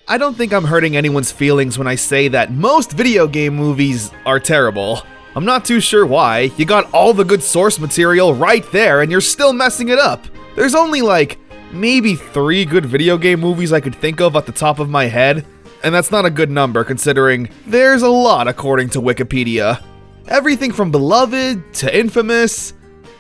I don't think I'm hurting anyone's feelings when I say that most video game movies are terrible. I'm not too sure why. You got all the good source material right there and you're still messing it up. There's only like maybe 3 good video game movies I could think of at the top of my head, and that's not a good number considering there's a lot according to Wikipedia. Everything from Beloved to Infamous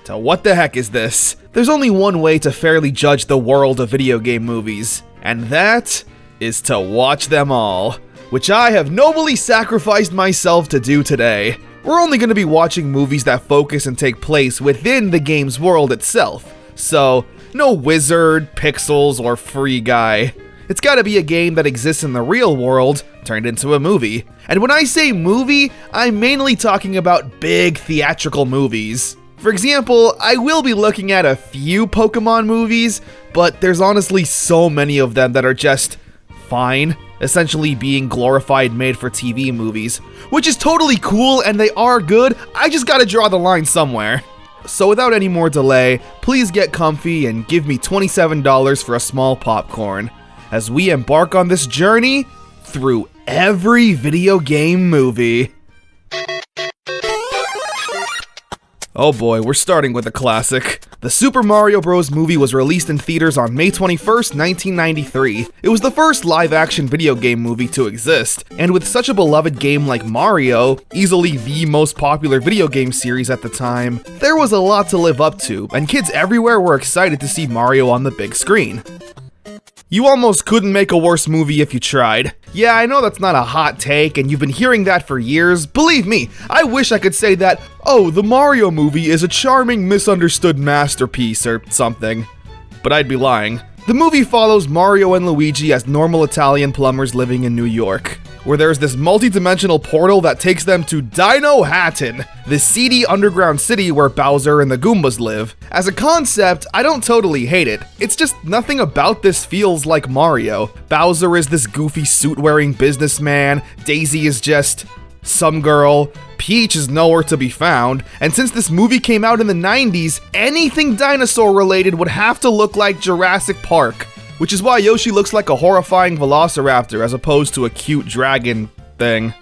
to what the heck is this? There's only one way to fairly judge the world of video game movies, and that is to watch them all, which I have nobly sacrificed myself to do today. We're only going to be watching movies that focus and take place within the game's world itself, so no wizard, pixels, or free guy. It's gotta be a game that exists in the real world, turned into a movie. And when I say movie, I'm mainly talking about big theatrical movies. For example, I will be looking at a few Pokemon movies, but there's honestly so many of them that are just fine, essentially being glorified made-for-TV movies, which is totally cool and they are good. I just gotta draw the line somewhere. So without any more delay, please get comfy and give me $27 for a small popcorn as we embark on this journey through every video game movie. Oh boy, we're starting with a classic. The Super Mario Bros. Movie was released in theaters on May 21st, 1993. It was the first live-action video game movie to exist, and with such a beloved game like Mario, easily the most popular video game series at the time, there was a lot to live up to, and kids everywhere were excited to see Mario on the big screen. You almost couldn't make a worse movie if you tried. Yeah, I know that's not a hot take, and you've been hearing that for years. Believe me, I wish I could say that, oh, the Mario movie is a charming, misunderstood masterpiece or something. But I'd be lying. The movie follows Mario and Luigi as normal Italian plumbers living in New York, where there's this multi-dimensional portal that takes them to Dino Hatton, the seedy underground city where Bowser and the Goombas live. As a concept, I don't totally hate it. It's just nothing about this feels like Mario. Bowser is this goofy suit-wearing businessman, Daisy is just some girl, Peach is nowhere to be found, and since this movie came out in the 90s, anything dinosaur-related would have to look like Jurassic Park. Which is why Yoshi looks like a horrifying velociraptor as opposed to a cute dragon thing.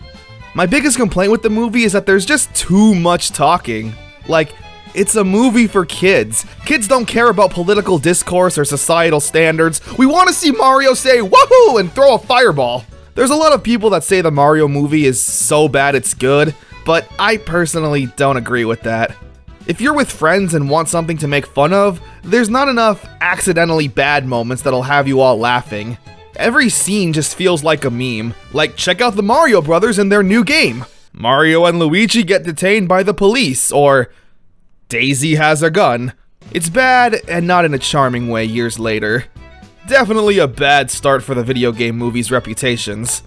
My biggest complaint with the movie is that there's just too much talking. Like, it's a movie for kids. Kids don't care about political discourse or societal standards. We want to see Mario say woohoo and throw a fireball. There's a lot of people that say the Mario movie is so bad it's good, but I personally don't agree with that. If you're with friends and want something to make fun of, there's not enough accidentally bad moments that'll have you all laughing. Every scene just feels like a meme. Like, check out the Mario Brothers in their new game. Mario and Luigi get detained by the police, or Daisy has a gun. It's bad, and not in a charming way years later. Definitely a bad start for the video game movie's reputations.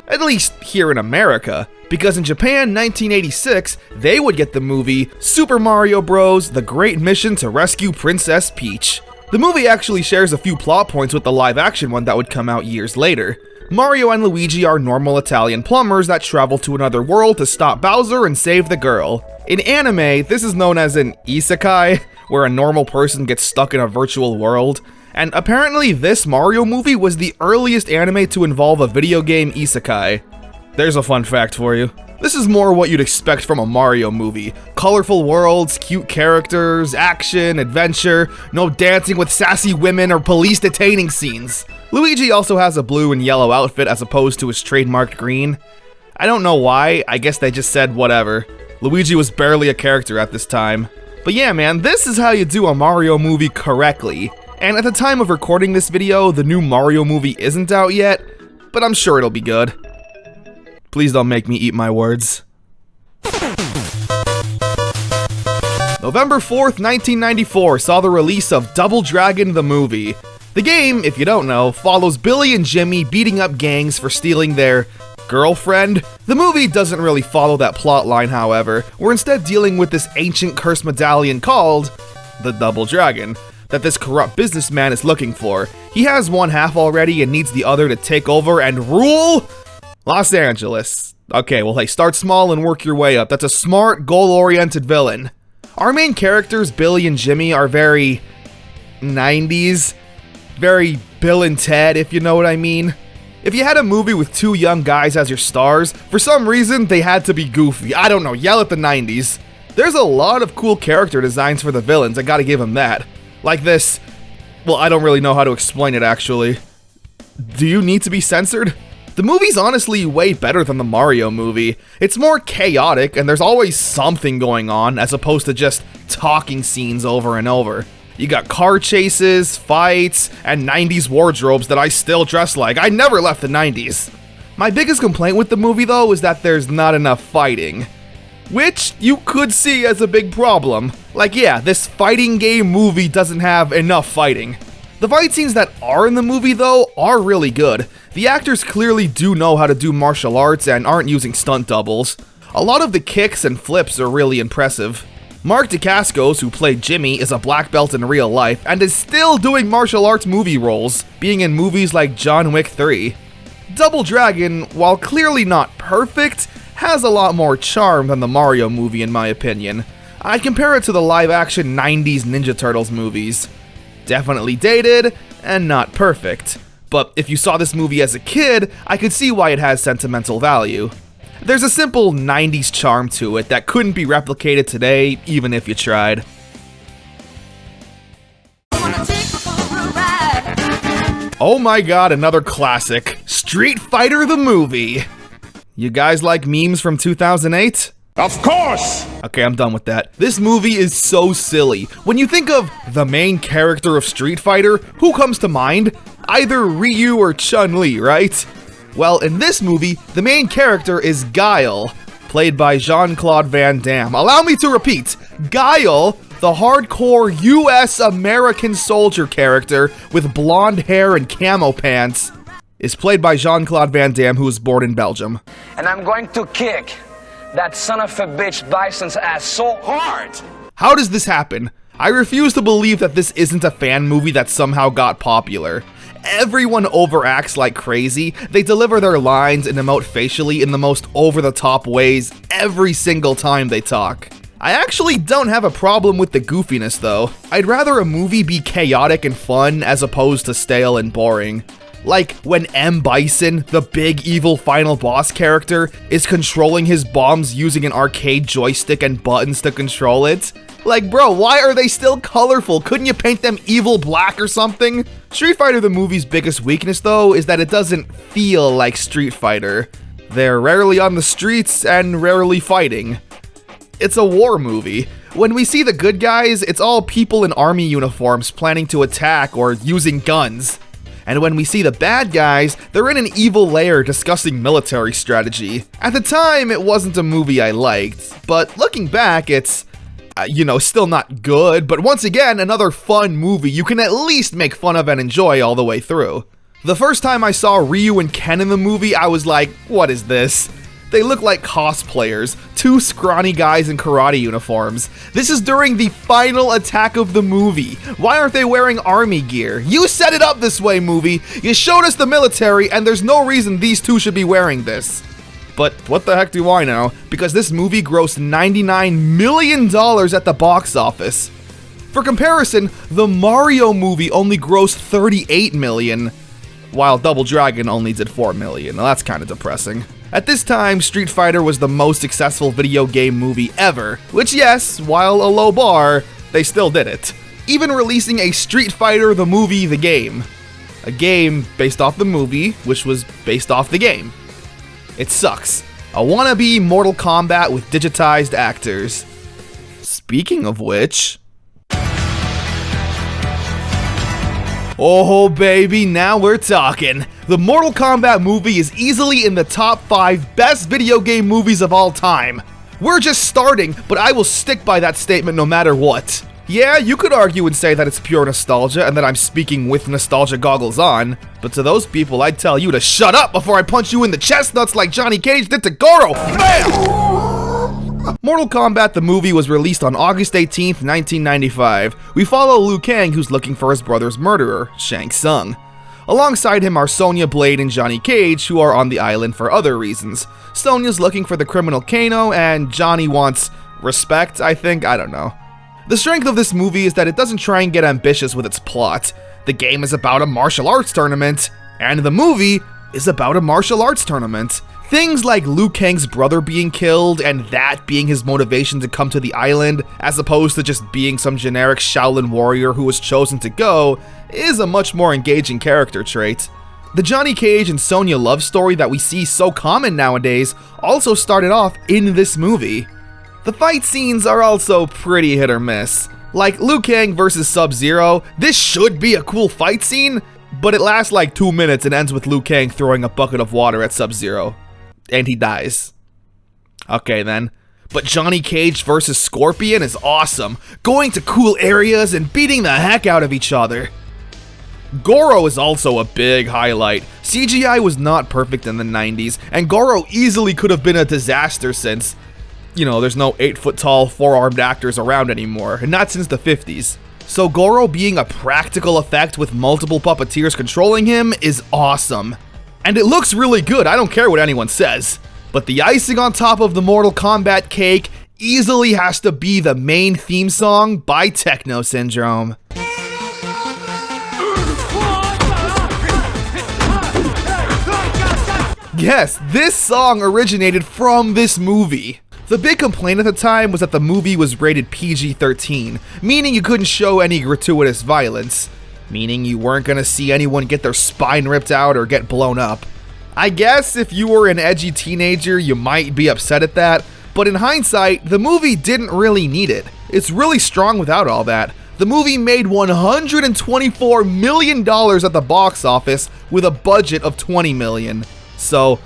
At least here in America, because in Japan 1986, they would get the movie Super Mario Bros. The Great Mission to Rescue Princess Peach. The movie actually shares a few plot points with the live-action one that would come out years later. Mario and Luigi are normal Italian plumbers that travel to another world to stop Bowser and save the girl. In anime, this is known as an isekai, where a normal person gets stuck in a virtual world. And apparently this Mario movie was the earliest anime to involve a video game isekai. There's a fun fact for you. This is more what you'd expect from a Mario movie. Colorful worlds, cute characters, action, adventure, no dancing with sassy women or police detaining scenes. Luigi also has a blue and yellow outfit as opposed to his trademarked green. I don't know why, I guess they just said whatever. Luigi was barely a character at this time. But yeah man, this is how you do a Mario movie correctly. And at the time of recording this video, the new Mario movie isn't out yet, but I'm sure it'll be good. Please don't make me eat my words. November 4th, 1994 saw the release of Double Dragon the movie. The game, if you don't know, follows Billy and Jimmy beating up gangs for stealing their girlfriend. The movie doesn't really follow that plot line, however. We're instead dealing with this ancient cursed medallion called the Double Dragon that this corrupt businessman is looking for. He has one half already and needs the other to take over and rule Los Angeles. Okay, well hey, start small and work your way up. That's a smart, goal-oriented villain. Our main characters, Billy and Jimmy, are very 90s. Very Bill and Ted, if you know what I mean. If you had a movie with two young guys as your stars, for some reason they had to be goofy. I don't know, yell at the 90s. There's a lot of cool character designs for the villains, I gotta give them that. Like this. Well, I don't really know how to explain it actually. Do you need to be censored? The movie's honestly way better than the Mario movie. It's more chaotic and there's always something going on as opposed to just talking scenes over and over. You got car chases, fights, and 90s wardrobes that I still dress like. I never left the 90s. My biggest complaint with the movie though is that there's not enough fighting. Which you could see as a big problem. Like yeah, this fighting game movie doesn't have enough fighting. The fight scenes that are in the movie though are really good. The actors clearly do know how to do martial arts and aren't using stunt doubles. A lot of the kicks and flips are really impressive. Mark Dacascos, who played Jimmy, is a black belt in real life and is still doing martial arts movie roles, being in movies like John Wick 3. Double Dragon, while clearly not perfect, has a lot more charm than the Mario movie in my opinion. I'd compare it to the live-action 90s Ninja Turtles movies. Definitely dated, and not perfect. But if you saw this movie as a kid, I could see why it has sentimental value. There's a simple 90s charm to it that couldn't be replicated today, even if you tried. Oh my god, another classic. Street Fighter the movie. You guys like memes from 2008? Of course! Okay, I'm done with that. This movie is so silly. When you think of the main character of Street Fighter, who comes to mind? Either Ryu or Chun-Li, right? Well, in this movie, the main character is Guile, played by Jean-Claude Van Damme. Allow me to repeat, Guile, the hardcore US American soldier character with blonde hair and camo pants, is played by Jean-Claude Van Damme, who was born in Belgium. And I'm going to kick that son of a bitch Bison's ass so hard. How does this happen? I refuse to believe that this isn't a fan movie that somehow got popular. Everyone overacts like crazy, they deliver their lines and emote facially in the most over-the-top ways every single time they talk. I actually don't have a problem with the goofiness though. I'd rather a movie be chaotic and fun as opposed to stale and boring. Like when M. Bison, the big evil final boss character, is controlling his bombs using an arcade joystick and buttons to control it. Like bro, why are they still colorful? Couldn't you paint them evil black or something? Street Fighter the movie's biggest weakness though is that it doesn't feel like Street Fighter. They're rarely on the streets and rarely fighting. It's a war movie. When we see the good guys, it's all people in army uniforms planning to attack or using guns. And when we see the bad guys, they're in an evil lair discussing military strategy. At the time, it wasn't a movie I liked, but looking back, it's, still not good, but once again, another fun movie you can at least make fun of and enjoy all the way through. The first time I saw Ryu and Ken in the movie, I was like, what is this? They look like cosplayers, two scrawny guys in karate uniforms. This is during the final attack of the movie. Why aren't they wearing army gear? You set it up this way, movie. You showed us the military, and there's no reason these two should be wearing this. But what the heck do I know? Because this movie grossed $99 million at the box office. For comparison, the Mario movie only grossed $38 million, while Double Dragon only did $4 million. Now that's kind of depressing. At this time, Street Fighter was the most successful video game movie ever, which yes, while a low bar, they still did it. Even releasing a Street Fighter the movie, the game. A game based off the movie, which was based off the game. It sucks. A wannabe Mortal Kombat with digitized actors. Speaking of which... Oh baby, now we're talking. The Mortal Kombat movie is easily in the top 5 best video game movies of all time. We're just starting, but I will stick by that statement no matter what. Yeah, you could argue and say that it's pure nostalgia and that I'm speaking with nostalgia goggles on, but to those people I'd tell you to shut up before I punch you in the chestnuts like Johnny Cage did to Goro. Bam! Mortal Kombat the movie was released on August 18th, 1995. We follow Liu Kang, who's looking for his brother's murderer, Shang Tsung. Alongside him are Sonya Blade and Johnny Cage, who are on the island for other reasons. Sonya's looking for the criminal Kano, and Johnny wants respect, I think, I don't know. The strength of this movie is that it doesn't try and get ambitious with its plot. The game is about a martial arts tournament, and the movie is about a martial arts tournament. Things like Liu Kang's brother being killed and that being his motivation to come to the island, as opposed to just being some generic Shaolin warrior who was chosen to go, is a much more engaging character trait. The Johnny Cage and Sonya love story that we see so common nowadays also started off in this movie. The fight scenes are also pretty hit or miss. Like Liu Kang versus Sub-Zero, this should be a cool fight scene, but it lasts like 2 minutes and ends with Liu Kang throwing a bucket of water at Sub-Zero. And he dies. Okay then. But Johnny Cage versus Scorpion is awesome, going to cool areas and beating the heck out of each other. Goro is also a big highlight. CGI was not perfect in the 90s, and Goro easily could have been a disaster since, there's no 8-foot-tall, 4-armed actors around anymore, and not since the 50s. So Goro being a practical effect with multiple puppeteers controlling him is awesome. And it looks really good, I don't care what anyone says. But the icing on top of the Mortal Kombat cake easily has to be the main theme song by Techno Syndrome. Yes, this song originated from this movie. The big complaint at the time was that the movie was rated PG-13, meaning you couldn't show any gratuitous violence. Meaning you weren't gonna see anyone get their spine ripped out or get blown up. I guess if you were an edgy teenager, you might be upset at that, but in hindsight, the movie didn't really need it. It's really strong without all that. The movie made $124 million at the box office with a budget of $20 million. So,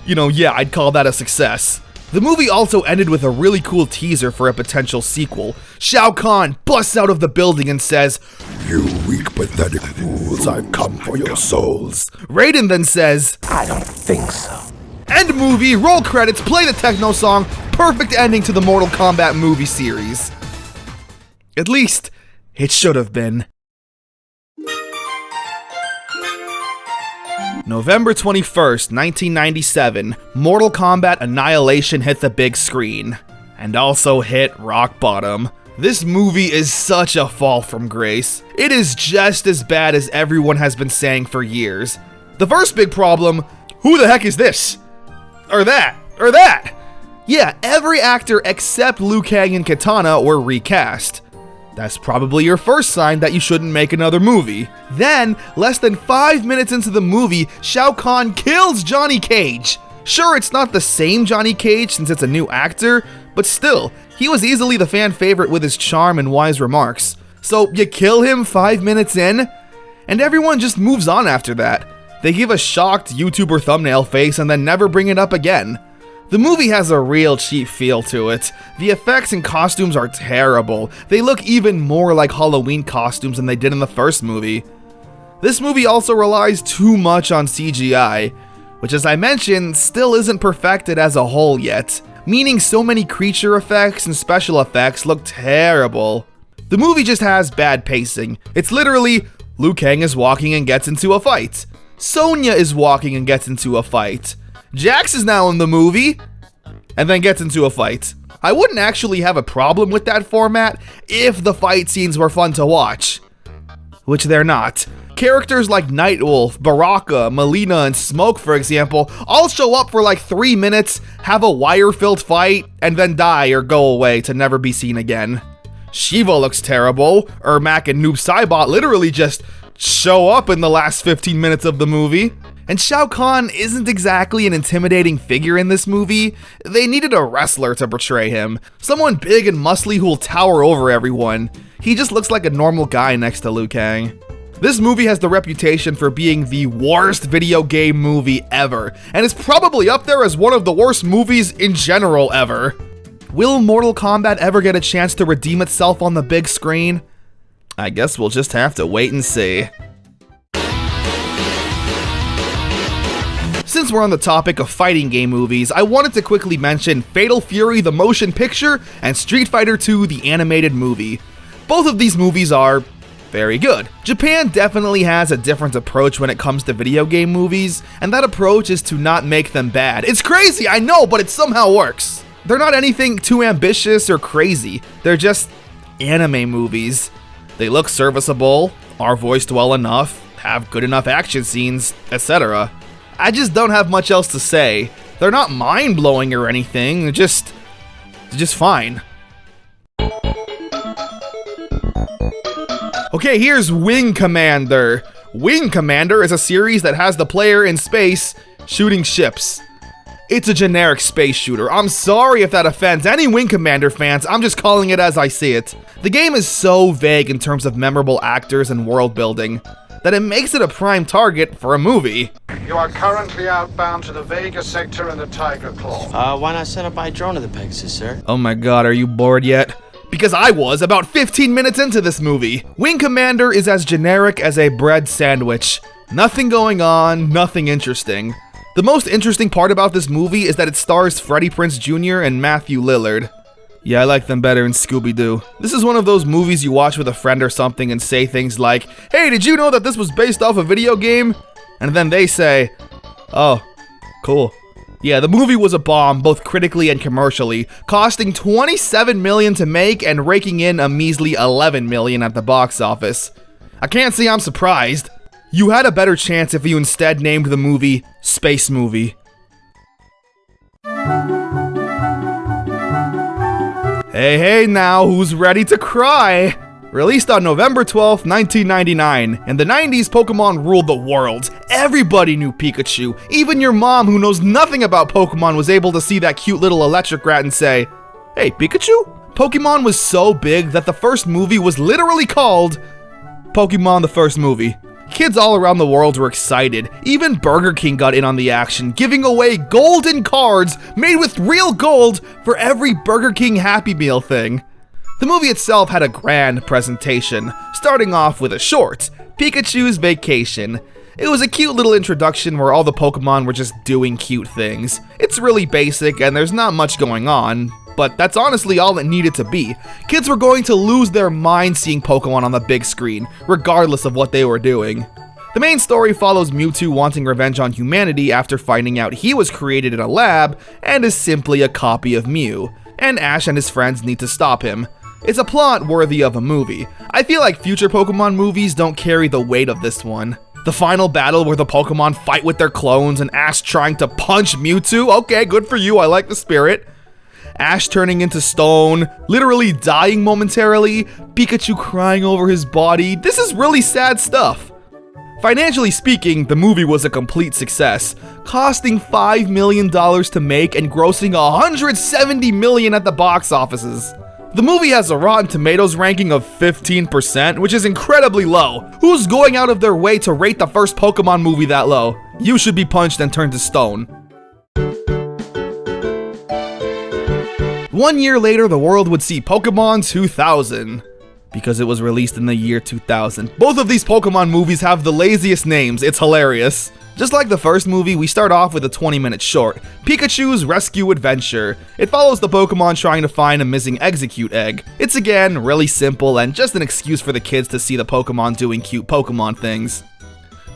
yeah, I'd call that a success. The movie also ended with a really cool teaser for a potential sequel. Shao Kahn busts out of the building and says, "You weak, pathetic fools, I've come for your souls." Raiden then says, "I don't think so." End movie, roll credits, play the techno song, perfect ending to the Mortal Kombat movie series. At least, it should have been. November 21st, 1997, Mortal Kombat Annihilation hit the big screen. And also hit rock bottom. This movie is such a fall from grace. It is just as bad as everyone has been saying for years. The first big problem, who the heck is this? Or that? Or that? Yeah, every actor except Liu Kang and Kitana were recast. That's probably your first sign that you shouldn't make another movie. Then, less than 5 minutes into the movie, Shao Kahn kills Johnny Cage. Sure, it's not the same Johnny Cage since it's a new actor, but still, he was easily the fan favorite with his charm and wise remarks. So you kill him 5 minutes in, and everyone just moves on after that. They give a shocked YouTuber thumbnail face and then never bring it up again. The movie has a real cheap feel to it. The effects and costumes are terrible. They look even more like Halloween costumes than they did in the first movie. This movie also relies too much on CGI, which as I mentioned, still isn't perfected as a whole yet, meaning so many creature effects and special effects look terrible. The movie just has bad pacing. It's literally, Liu Kang is walking and gets into a fight. Sonya is walking and gets into a fight. Jax is now in the movie, and then gets into a fight. I wouldn't actually have a problem with that format if the fight scenes were fun to watch, which they're not. Characters like Nightwolf, Baraka, Melina, and Smoke, for example, all show up for like 3 minutes, have a wire-filled fight, and then die or go away to never be seen again. Shiva looks terrible. Ermac and Noob Saibot literally just show up in the last 15 minutes of the movie. And Shao Kahn isn't exactly an intimidating figure in this movie. They needed a wrestler to portray him. Someone big and muscly who'll tower over everyone. He just looks like a normal guy next to Liu Kang. This movie has the reputation for being the worst video game movie ever, and is probably up there as one of the worst movies in general ever. Will Mortal Kombat ever get a chance to redeem itself on the big screen? I guess we'll just have to wait and see. Since we're on the topic of fighting game movies, I wanted to quickly mention Fatal Fury the motion picture and Street Fighter II the animated movie. Both of these movies are very good. Japan definitely has a different approach when it comes to video game movies, and that approach is to not make them bad. It's crazy, I know, but it somehow works. They're not anything too ambitious or crazy. They're just anime movies. They look serviceable, are voiced well enough, have good enough action scenes, etc. I just don't have much else to say. They're not mind-blowing or anything, they're just fine. Okay, here's Wing Commander. Wing Commander is a series that has the player in space shooting ships. It's a generic space shooter. I'm sorry if that offends any Wing Commander fans, I'm just calling it as I see it. The game is so vague in terms of memorable actors and world building that it makes it a prime target for a movie. You are currently outbound to the Vega sector and the Tiger Claw. Why not send up by drone to the Pegasus, sir? Oh my god, are you bored yet? Because I was about 15 minutes into this movie. Wing Commander is as generic as a bread sandwich. Nothing going on, nothing interesting. The most interesting part about this movie is that it stars Freddie Prinze Jr. and Matthew Lillard. Yeah, I like them better in Scooby-Doo. This is one of those movies you watch with a friend or something and say things like, "Hey, did you know that this was based off a video game?" And then they say, "Oh, cool." Yeah, the movie was a bomb, both critically and commercially, costing $27 million to make and raking in a measly $11 million at the box office. I can't say I'm surprised. You had a better chance if you instead named the movie Space Movie. Hey now, who's ready to cry? Released on November 12th, 1999. In the 90s, Pokemon ruled the world. Everybody knew Pikachu. Even your mom, who knows nothing about Pokemon, was able to see that cute little electric rat and say, "Hey, Pikachu?" Pokemon was so big that the first movie was literally called Pokemon the First Movie. Kids all around the world were excited. Even Burger King got in on the action, giving away golden cards made with real gold for every Burger King Happy Meal thing. The movie itself had a grand presentation, starting off with a short, Pikachu's Vacation. It was a cute little introduction where all the Pokemon were just doing cute things. It's really basic and there's not much going on, but that's honestly all it needed to be. Kids were going to lose their minds seeing Pokemon on the big screen, regardless of what they were doing. The main story follows Mewtwo wanting revenge on humanity after finding out he was created in a lab and is simply a copy of Mew, and Ash and his friends need to stop him. It's a plot worthy of a movie. I feel like future Pokemon movies don't carry the weight of this one. The final battle where the Pokemon fight with their clones and Ash trying to punch Mewtwo, okay, good for you, I like the spirit. Ash turning into stone, literally dying momentarily, Pikachu crying over his body, this is really sad stuff. Financially speaking, the movie was a complete success, costing $5 million to make and grossing $170 million at the box offices. The movie has a Rotten Tomatoes ranking of 15%, which is incredibly low. Who's going out of their way to rate the first Pokemon movie that low? You should be punched and turned to stone. 1 year later, the world would see Pokemon 2000. Because it was released in the year 2000. Both of these Pokemon movies have the laziest names, it's hilarious. Just like the first movie, we start off with a 20-minute short, Pikachu's Rescue Adventure. It follows the Pokemon trying to find a missing Execute egg. It's again really simple and just an excuse for the kids to see the Pokemon doing cute Pokemon things.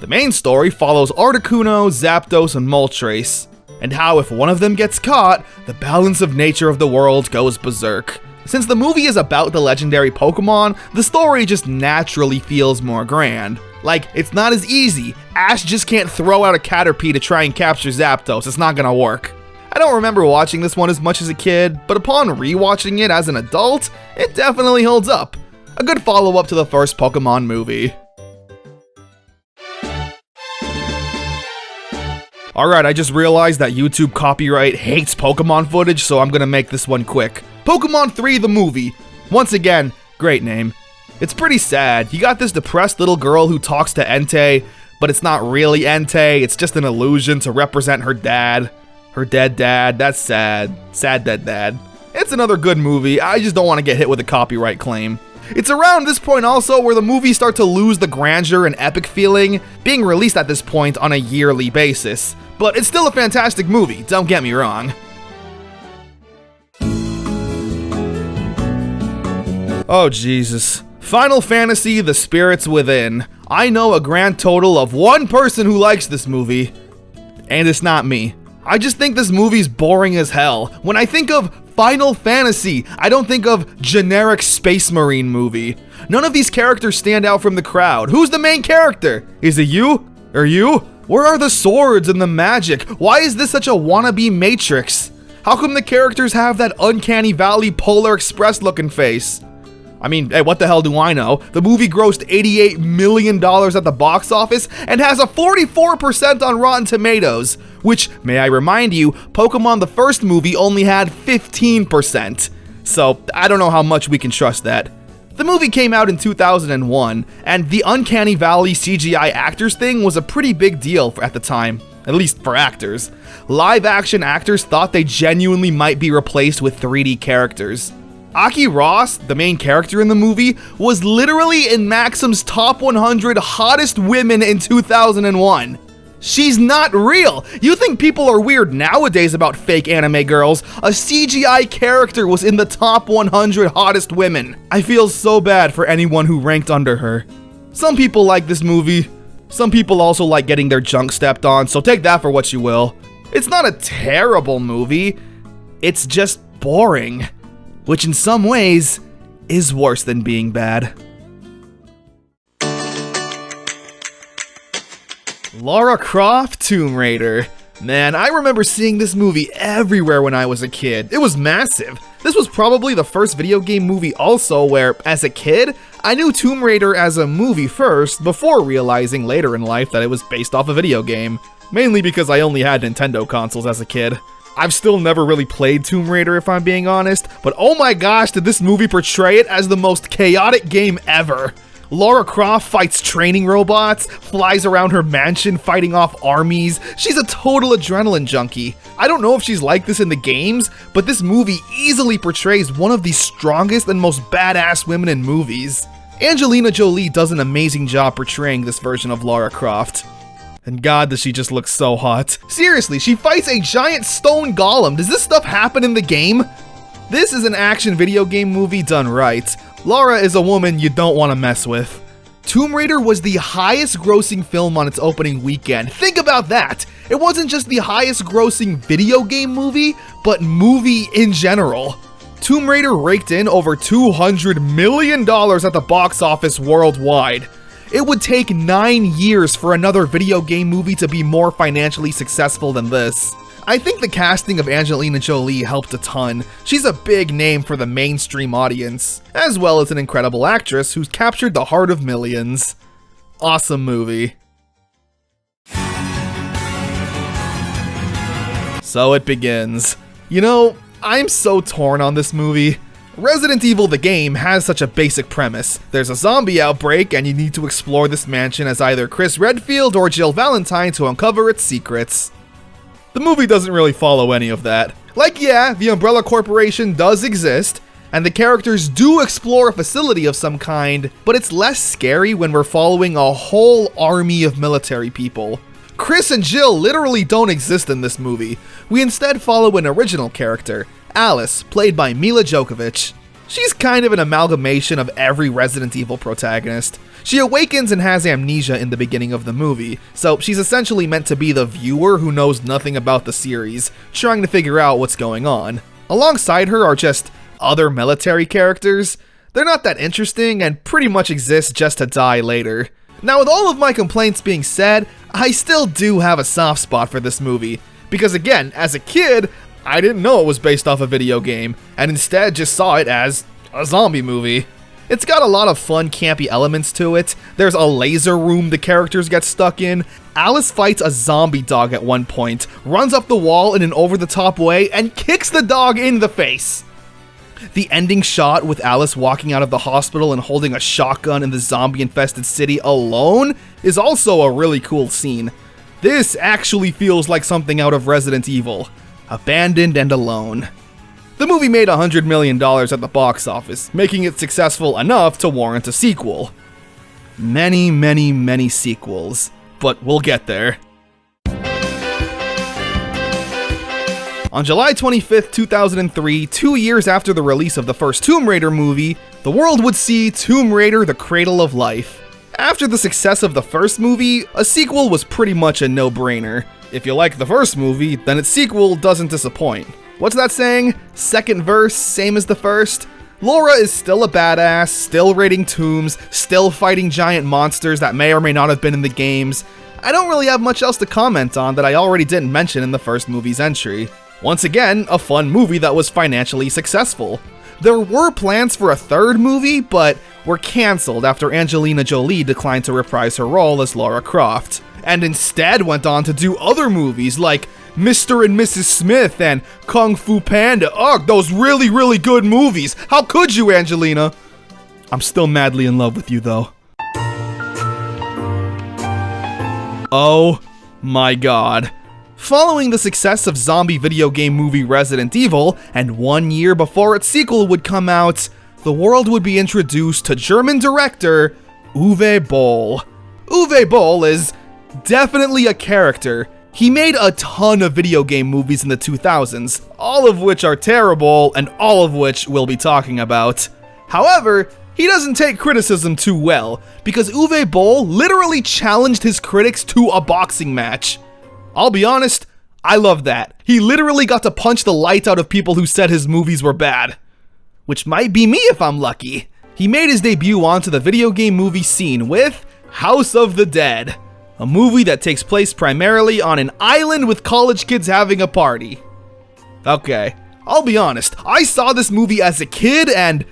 The main story follows Articuno, Zapdos, and Moltres, and how if one of them gets caught, the balance of nature of the world goes berserk. Since the movie is about the legendary Pokemon, the story just naturally feels more grand. Like, it's not as easy. Ash just can't throw out a Caterpie to try and capture Zapdos, it's not gonna work. I don't remember watching this one as much as a kid, but upon rewatching it as an adult, it definitely holds up. A good follow-up to the first Pokemon movie. Alright, I just realized that YouTube copyright hates Pokemon footage, so I'm gonna make this one quick. Pokemon 3 the movie. Once again, great name. It's pretty sad. You got this depressed little girl who talks to Entei, but it's not really Entei, it's just an illusion to represent her dad. Her dead dad, that's sad. Sad dead dad. It's another good movie, I just don't want to get hit with a copyright claim. It's around this point also where the movies start to lose the grandeur and epic feeling, being released at this point on a yearly basis. But it's still a fantastic movie, don't get me wrong. Oh Jesus. Final Fantasy: The Spirits Within. I know a grand total of one person who likes this movie, and it's not me. I just think this movie's boring as hell. When I think of Final Fantasy, I don't think of generic Space Marine movie. None of these characters stand out from the crowd. Who's the main character? Is it you? Or you? Where are the swords and the magic? Why is this such a wannabe Matrix? How come the characters have that Uncanny Valley Polar Express looking face? I mean, hey, what the hell do I know? The movie grossed $88 million at the box office and has a 44% on Rotten Tomatoes, which, may I remind you, Pokemon the first movie only had 15%. So, I don't know how much we can trust that. The movie came out in 2001, and the Uncanny Valley CGI actors thing was a pretty big deal at the time, at least for actors. Live-action actors thought they genuinely might be replaced with 3D characters. Aki Ross, the main character in the movie, was literally in Maxim's top 100 hottest women in 2001. She's not real! You think people are weird nowadays about fake anime girls? A CGI character was in the top 100 hottest women. I feel so bad for anyone who ranked under her. Some people like this movie. Some people also like getting their junk stepped on, so take that for what you will. It's not a terrible movie. It's just boring. Which in some ways is worse than being bad. Lara Croft Tomb Raider. Man, I remember seeing this movie everywhere when I was a kid. It was massive. This was probably the first video game movie also where, as a kid, I knew Tomb Raider as a movie first before realizing later in life that it was based off a video game. Mainly because I only had Nintendo consoles as a kid. I've still never really played Tomb Raider if I'm being honest, but oh my gosh did this movie portray it as the most chaotic game ever. Lara Croft fights training robots, flies around her mansion fighting off armies. She's a total adrenaline junkie. I don't know if she's like this in the games, but this movie easily portrays one of the strongest and most badass women in movies. Angelina Jolie does an amazing job portraying this version of Lara Croft. And god, does she just look so hot. Seriously, she fights a giant stone golem. Does this stuff happen in the game? This is an action video game movie done right. Lara is a woman you don't want to mess with. Tomb Raider was the highest grossing film on its opening weekend. Think about that! It wasn't just the highest grossing video game movie, but movie in general. Tomb Raider raked in over $200 million at the box office worldwide. It would take 9 years for another video game movie to be more financially successful than this. I think the casting of Angelina Jolie helped a ton. She's a big name for the mainstream audience, as well as an incredible actress who's captured the heart of millions. Awesome movie. So it begins. You know, I'm so torn on this movie. Resident Evil the game has such a basic premise. There's a zombie outbreak and you need to explore this mansion as either Chris Redfield or Jill Valentine to uncover its secrets. The movie doesn't really follow any of that. Like, yeah, the Umbrella Corporation does exist, and the characters do explore a facility of some kind, but it's less scary when we're following a whole army of military people. Chris and Jill literally don't exist in this movie. We instead follow an original character, Alice, played by Mila Jovovich. She's kind of an amalgamation of every Resident Evil protagonist. She awakens and has amnesia in the beginning of the movie, so she's essentially meant to be the viewer who knows nothing about the series, trying to figure out what's going on. Alongside her are just other military characters. They're not that interesting and pretty much exist just to die later. Now, with all of my complaints being said, I still do have a soft spot for this movie, because again, as a kid, I didn't know it was based off a video game, and instead just saw it as a zombie movie. It's got a lot of fun, campy elements to it. There's a laser room the characters get stuck in. Alice fights a zombie dog at one point, runs up the wall in an over-the-top way, and kicks the dog in the face. The ending shot with Alice walking out of the hospital and holding a shotgun in the zombie-infested city alone is also a really cool scene. This actually feels like something out of Resident Evil. Abandoned and alone. The movie made $100 million at the box office, making it successful enough to warrant a sequel. Many, many, many sequels, but we'll get there. On July 25th, 2003, 2 years after the release of the first Tomb Raider movie, the world would see Tomb Raider: The Cradle of Life. After the success of the first movie, a sequel was pretty much a no-brainer. If you like the first movie, then its sequel doesn't disappoint. What's that saying? Second verse, same as the first? Laura is still a badass, still raiding tombs, still fighting giant monsters that may or may not have been in the games. I don't really have much else to comment on that I already didn't mention in the first movie's entry. Once again, a fun movie that was financially successful. There were plans for a third movie, but were cancelled after Angelina Jolie declined to reprise her role as Lara Croft, and instead went on to do other movies like Mr. and Mrs. Smith and Kung Fu Panda. Ugh, those really good movies. How could you, Angelina? I'm still madly in love with you, though. Oh my god. Following the success of zombie video game movie Resident Evil, and 1 year before its sequel would come out, the world would be introduced to German director Uwe Boll. Uwe Boll is definitely a character. He made a ton of video game movies in the 2000s, all of which are terrible and all of which we'll be talking about. However, he doesn't take criticism too well, because Uwe Boll literally challenged his critics to a boxing match. I'll be honest, I love that. He literally got to punch the light out of people who said his movies were bad. Which might be me if I'm lucky. He made his debut onto the video game movie scene with House of the Dead, a movie that takes place primarily on an island with college kids having a party. Okay, I'll be honest, I saw this movie as a kid and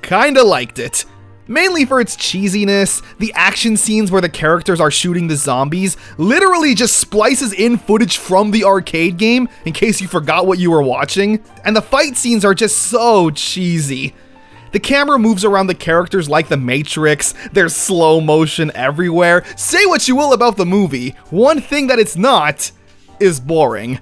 kinda liked it. Mainly for its cheesiness, the action scenes where the characters are shooting the zombies literally just splices in footage from the arcade game in case you forgot what you were watching, and the fight scenes are just so cheesy. The camera moves around the characters like the Matrix, there's slow motion everywhere. Say what you will about the movie, one thing that it's not is boring.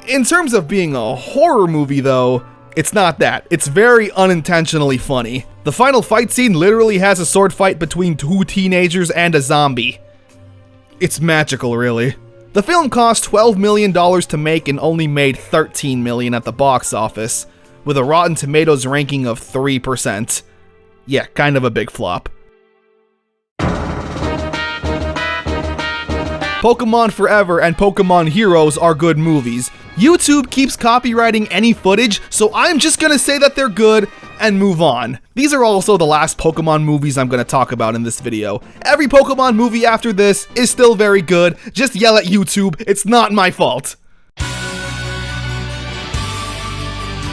In terms of being a horror movie though, it's not that. It's very unintentionally funny. The final fight scene literally has a sword fight between two teenagers and a zombie. It's magical, really. The film cost $12 million to make and only made $13 million at the box office, with a Rotten Tomatoes ranking of 3%. Yeah, kind of a big flop. Pokemon Forever and Pokemon Heroes are good movies. YouTube keeps copywriting any footage, so I'm just gonna say that they're good and move on. These are also the last Pokemon movies I'm gonna talk about in this video. Every Pokemon movie after this is still very good. Just yell at YouTube, it's not my fault.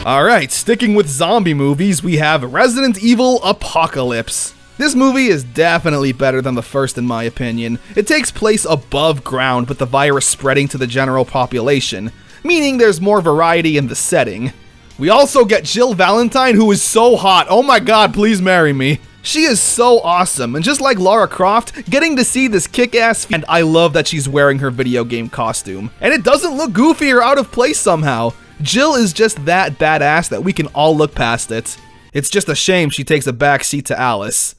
Alright, sticking with zombie movies, we have Resident Evil Apocalypse. This movie is definitely better than the first in my opinion. It takes place above ground with the virus spreading to the general population, meaning there's more variety in the setting. We also get Jill Valentine, who is so hot. Oh my god, please marry me. She is so awesome, and just like Lara Croft, getting to see this kick-ass, and I love that she's wearing her video game costume. And it doesn't look goofy or out of place somehow. Jill is just that badass that we can all look past it. It's just a shame she takes a backseat to Alice.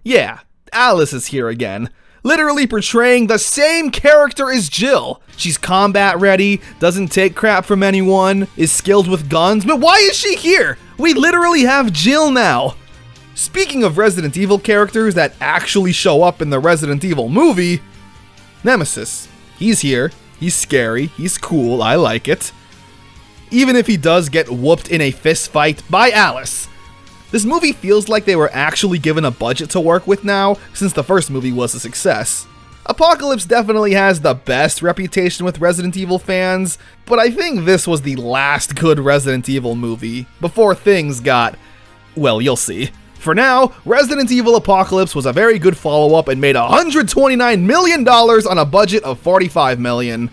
Yeah, Alice is here again, literally portraying the same character as Jill. She's combat ready, doesn't take crap from anyone, is skilled with guns, but why is she here? We literally have Jill now. Speaking of Resident Evil characters that actually show up in the Resident Evil movie, Nemesis. He's here, he's scary, he's cool, I like it. Even if he does get whooped in a fist fight by Alice. This movie feels like they were actually given a budget to work with now, since the first movie was a success. Apocalypse definitely has the best reputation with Resident Evil fans, but I think this was the last good Resident Evil movie, before things got, well, you'll see. For now, Resident Evil Apocalypse was a very good follow-up and made $129 million on a budget of $45 million.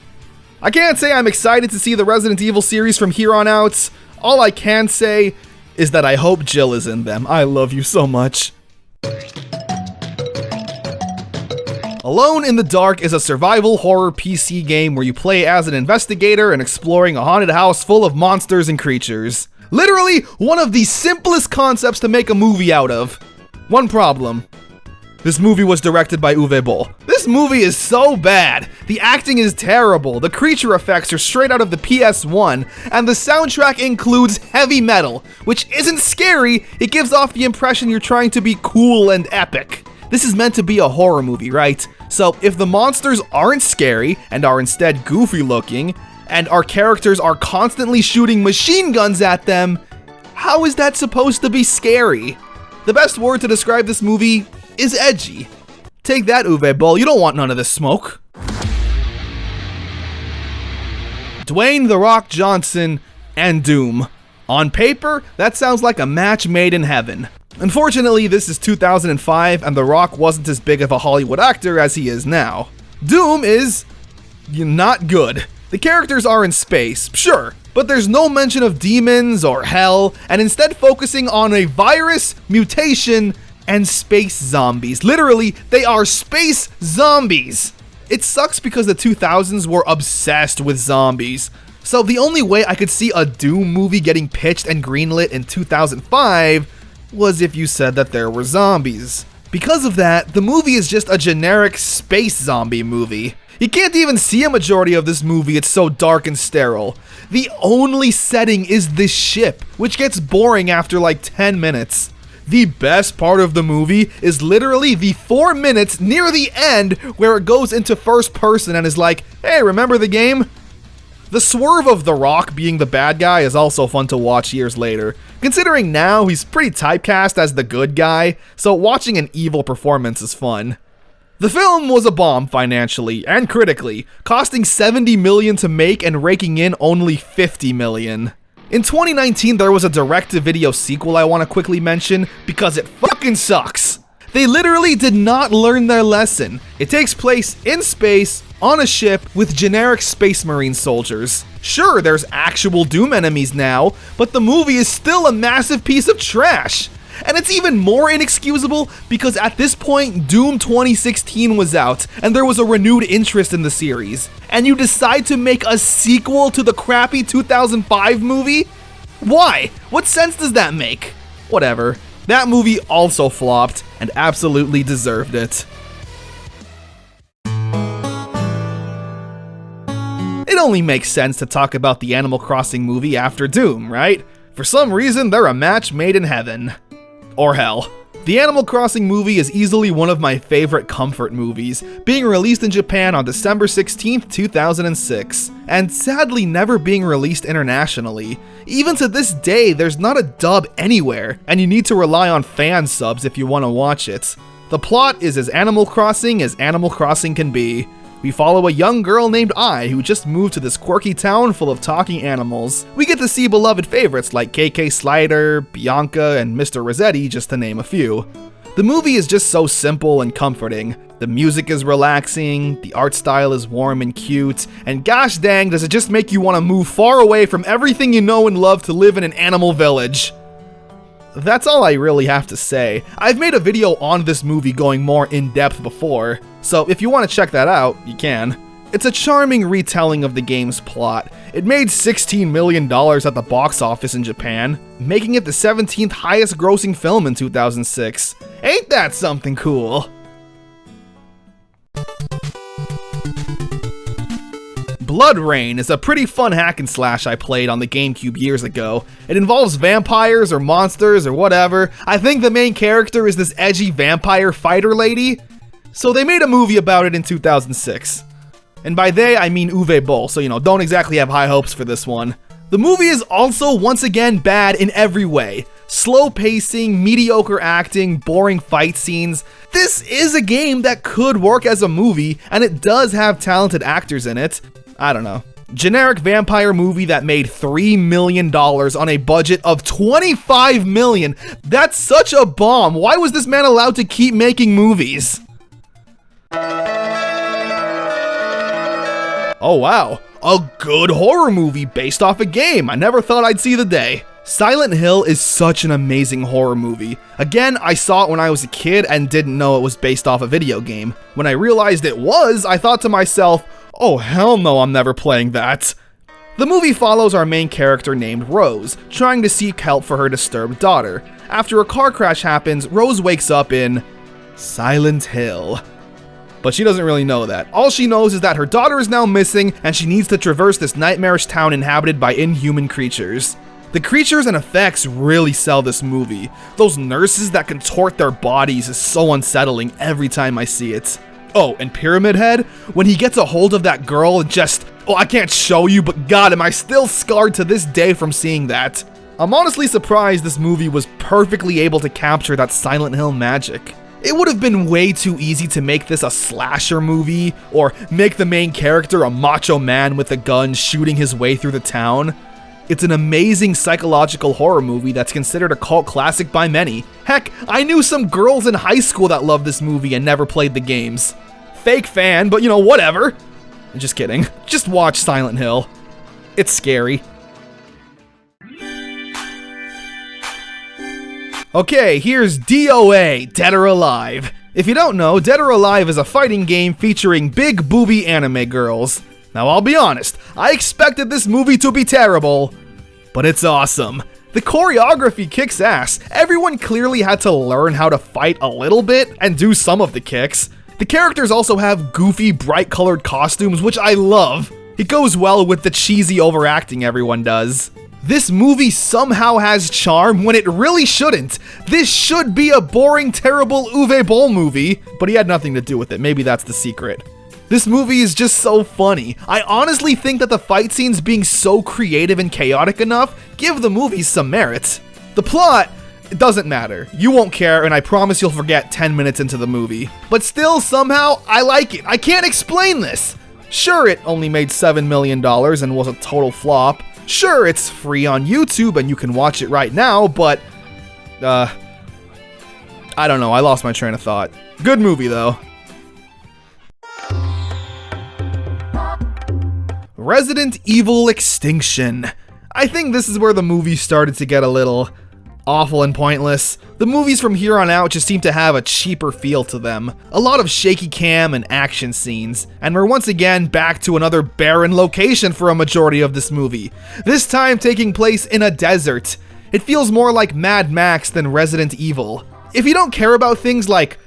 I can't say I'm excited to see the Resident Evil series from here on out. All I can say is that I hope Jill is in them. I love you so much. Alone in the Dark is a survival horror PC game where you play as an investigator and exploring a haunted house full of monsters and creatures. Literally one of the simplest concepts to make a movie out of. One problem. This movie was directed by Uwe Boll. This movie is so bad. The acting is terrible, the creature effects are straight out of the PS1, and the soundtrack includes heavy metal, which isn't scary, it gives off the impression you're trying to be cool and epic. This is meant to be a horror movie, right? So if the monsters aren't scary and are instead goofy looking, and our characters are constantly shooting machine guns at them, how is that supposed to be scary? The best word to describe this movie is edgy. Take that, Uwe Boll, you don't want none of this smoke. Dwayne "The Rock" Johnson and Doom. On paper, that sounds like a match made in heaven. Unfortunately, this is 2005 and The Rock wasn't as big of a Hollywood actor as he is now. Doom is not good. The characters are in space, sure, but there's no mention of demons or hell, and instead focusing on a virus, mutation, and space zombies. Literally, they are space zombies! It sucks because the 2000s were obsessed with zombies. So the only way I could see a Doom movie getting pitched and greenlit in 2005 was if you said that there were zombies. Because of that, the movie is just a generic space zombie movie. You can't even see a majority of this movie, it's so dark and sterile. The only setting is this ship, which gets boring after like 10 minutes. The best part of the movie is literally the 4 minutes near the end where it goes into first person and is like, hey, remember the game? The swerve of The Rock being the bad guy is also fun to watch years later, considering now he's pretty typecast as the good guy, so watching an evil performance is fun. The film was a bomb financially and critically, costing $70 million to make and raking in only $50 million. In 2019, there was a direct-to-video sequel I want to quickly mention because it fucking sucks. They literally did not learn their lesson. It takes place in space, on a ship, with generic Space Marine soldiers. Sure, there's actual Doom enemies now, but the movie is still a massive piece of trash. And it's even more inexcusable because at this point, Doom 2016 was out, and there was a renewed interest in the series. And you decide to make a sequel to the crappy 2005 movie? Why? What sense does that make? Whatever. That movie also flopped, and absolutely deserved it. It only makes sense to talk about the Animal Crossing movie after Doom, right? For some reason, they're a match made in heaven. Or hell. The Animal Crossing movie is easily one of my favorite comfort movies, being released in Japan on December 16th, 2006, and sadly never being released internationally. Even to this day, there's not a dub anywhere, and you need to rely on fan subs if you want to watch it. The plot is as Animal Crossing can be. We follow a young girl named Ai who just moved to this quirky town full of talking animals. We get to see beloved favorites like KK Slider, Bianca, and Mr. Rossetti, just to name a few. The movie is just so simple and comforting. The music is relaxing, the art style is warm and cute, and gosh dang does it just make you want to move far away from everything you know and love to live in an animal village. That's all I really have to say. I've made a video on this movie going more in-depth before, so if you want to check that out, you can. It's a charming retelling of the game's plot. It made $16 million at the box office in Japan, making it the 17th highest grossing film in 2006. Ain't that something cool? BloodRayne is a pretty fun hack and slash I played on the GameCube years ago. It involves vampires or monsters or whatever. I think the main character is this edgy vampire fighter lady. So they made a movie about it in 2006. And by they, I mean Uwe Boll, so don't exactly have high hopes for this one. The movie is also once again bad in every way. Slow pacing, mediocre acting, boring fight scenes. This is a game that could work as a movie, and it does have talented actors in it. I don't know. Generic vampire movie that made $3 million on a budget of $25 million. That's such a bomb. Why was this man allowed to keep making movies? Oh wow, a good horror movie based off a game. I never thought I'd see the day. Silent Hill is such an amazing horror movie. Again, I saw it when I was a kid and didn't know it was based off a video game. When I realized it was, I thought to myself, oh hell no, I'm never playing that. The movie follows our main character named Rose, trying to seek help for her disturbed daughter. After a car crash happens, Rose wakes up in Silent Hill. But she doesn't really know that. All she knows is that her daughter is now missing and she needs to traverse this nightmarish town inhabited by inhuman creatures. The creatures and effects really sell this movie. Those nurses that contort their bodies is so unsettling every time I see it. Oh, and Pyramid Head, when he gets a hold of that girl and just, oh, I can't show you, but god, am I still scarred to this day from seeing that. I'm honestly surprised this movie was perfectly able to capture that Silent Hill magic. It would have been way too easy to make this a slasher movie, or make the main character a macho man with a gun shooting his way through the town. It's an amazing psychological horror movie that's considered a cult classic by many. Heck, I knew some girls in high school that loved this movie and never played the games. Fake fan, but you know, whatever. Just kidding. Just watch Silent Hill. It's scary. Okay, here's DOA, Dead or Alive. If you don't know, Dead or Alive is a fighting game featuring big booby anime girls. Now I'll be honest, I expected this movie to be terrible, but it's awesome. The choreography kicks ass. Everyone clearly had to learn how to fight a little bit and do some of the kicks. The characters also have goofy, bright colored costumes, which I love. It goes well with the cheesy overacting everyone does. This movie somehow has charm when it really shouldn't. This should be a boring, terrible Uwe Boll movie, but he had nothing to do with it. Maybe that's the secret. This movie is just so funny. I honestly think that the fight scenes being so creative and chaotic enough give the movie some merit. The plot, it doesn't matter. You won't care, and I promise you'll forget 10 minutes into the movie. But still, somehow, I like it. I can't explain this. Sure, it only made $7 million and was a total flop. Sure, it's free on YouTube and you can watch it right now, but, I don't know, I lost my train of thought. Good movie, though. Resident Evil Extinction. I think this is where the movie started to get a little awful and pointless. The movies from here on out just seem to have a cheaper feel to them. A lot of shaky cam and action scenes, and we're once again back to another barren location for a majority of this movie, this time taking place in a desert. It feels more like Mad Max than Resident Evil. If you don't care about things like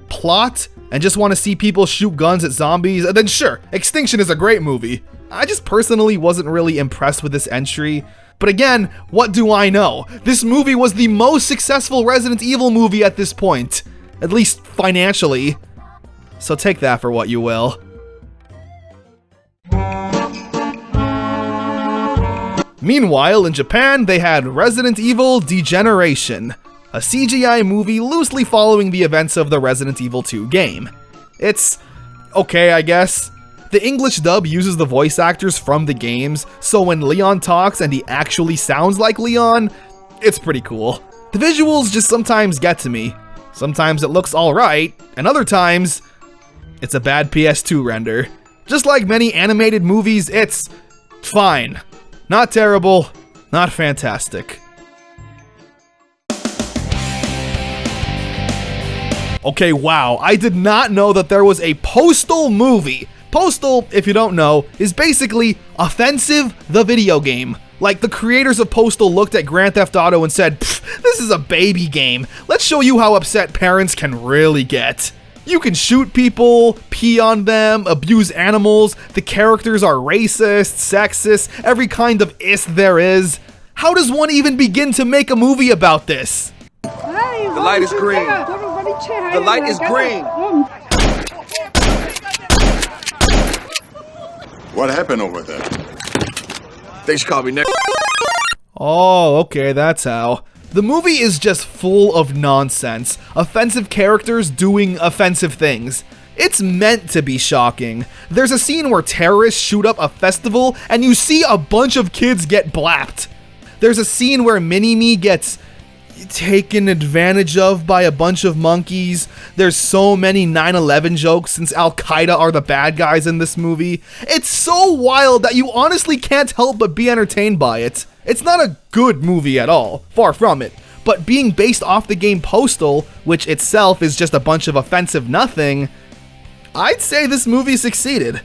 plot and just want to see people shoot guns at zombies, then sure, Extinction is a great movie. I just personally wasn't really impressed with this entry. But again, what do I know? This movie was the most successful Resident Evil movie at this point. At least financially. So take that for what you will. Meanwhile, in Japan, they had Resident Evil Degeneration, a CGI movie loosely following the events of the Resident Evil 2 game. It's okay, I guess. The English dub uses the voice actors from the games, so when Leon talks and he actually sounds like Leon, it's pretty cool. The visuals just sometimes get to me. Sometimes it looks alright, and other times, it's a bad PS2 render. Just like many animated movies, it's fine. Not terrible, not fantastic. Okay, wow, I did not know that there was a Postal movie. Postal, if you don't know, is basically Offensive the video game. Like, the creators of Postal looked at Grand Theft Auto and said, this is a baby game. Let's show you how upset parents can really get. You can shoot people, pee on them, abuse animals, the characters are racist, sexist, every kind of ist there is. How does one even begin to make a movie about this? The light is green. The light is green. What happened over there? They should call me Nick. Oh, okay, that's how. The movie is just full of nonsense. Offensive characters doing offensive things. It's meant to be shocking. There's a scene where terrorists shoot up a festival and you see a bunch of kids get blapped. There's a scene where Mini-Me gets taken advantage of by a bunch of monkeys. There's so many 9/11 jokes since Al-Qaeda are the bad guys in this movie. It's so wild that you honestly can't help but be entertained by it. It's not a good movie at all, far from it, but being based off the game Postal, which itself is just a bunch of offensive nothing, I'd say this movie succeeded.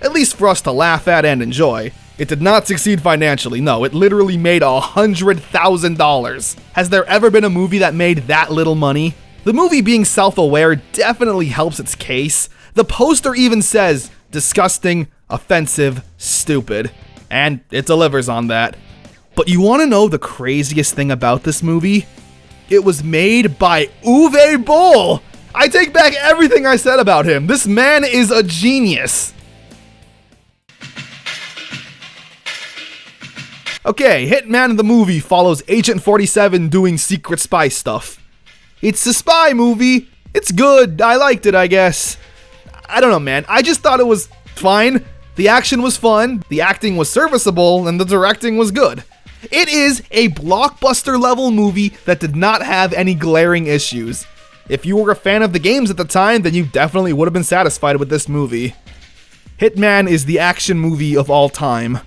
At least for us to laugh at and enjoy. It did not succeed financially, no, it literally made $100,000. Has there ever been a movie that made that little money? The movie being self-aware definitely helps its case. The poster even says, disgusting, offensive, stupid. And it delivers on that. But you want to know the craziest thing about this movie? It was made by Uwe Boll! I take back everything I said about him. This man is a genius. Okay, Hitman the movie follows Agent 47 doing secret spy stuff. It's a spy movie. It's good. I liked it, I guess. I don't know, man. I just thought it was fine. The action was fun, the acting was serviceable, and the directing was good. It is a blockbuster level movie that did not have any glaring issues. If you were a fan of the games at the time, then you definitely would have been satisfied with this movie. Hitman is the action movie of all time.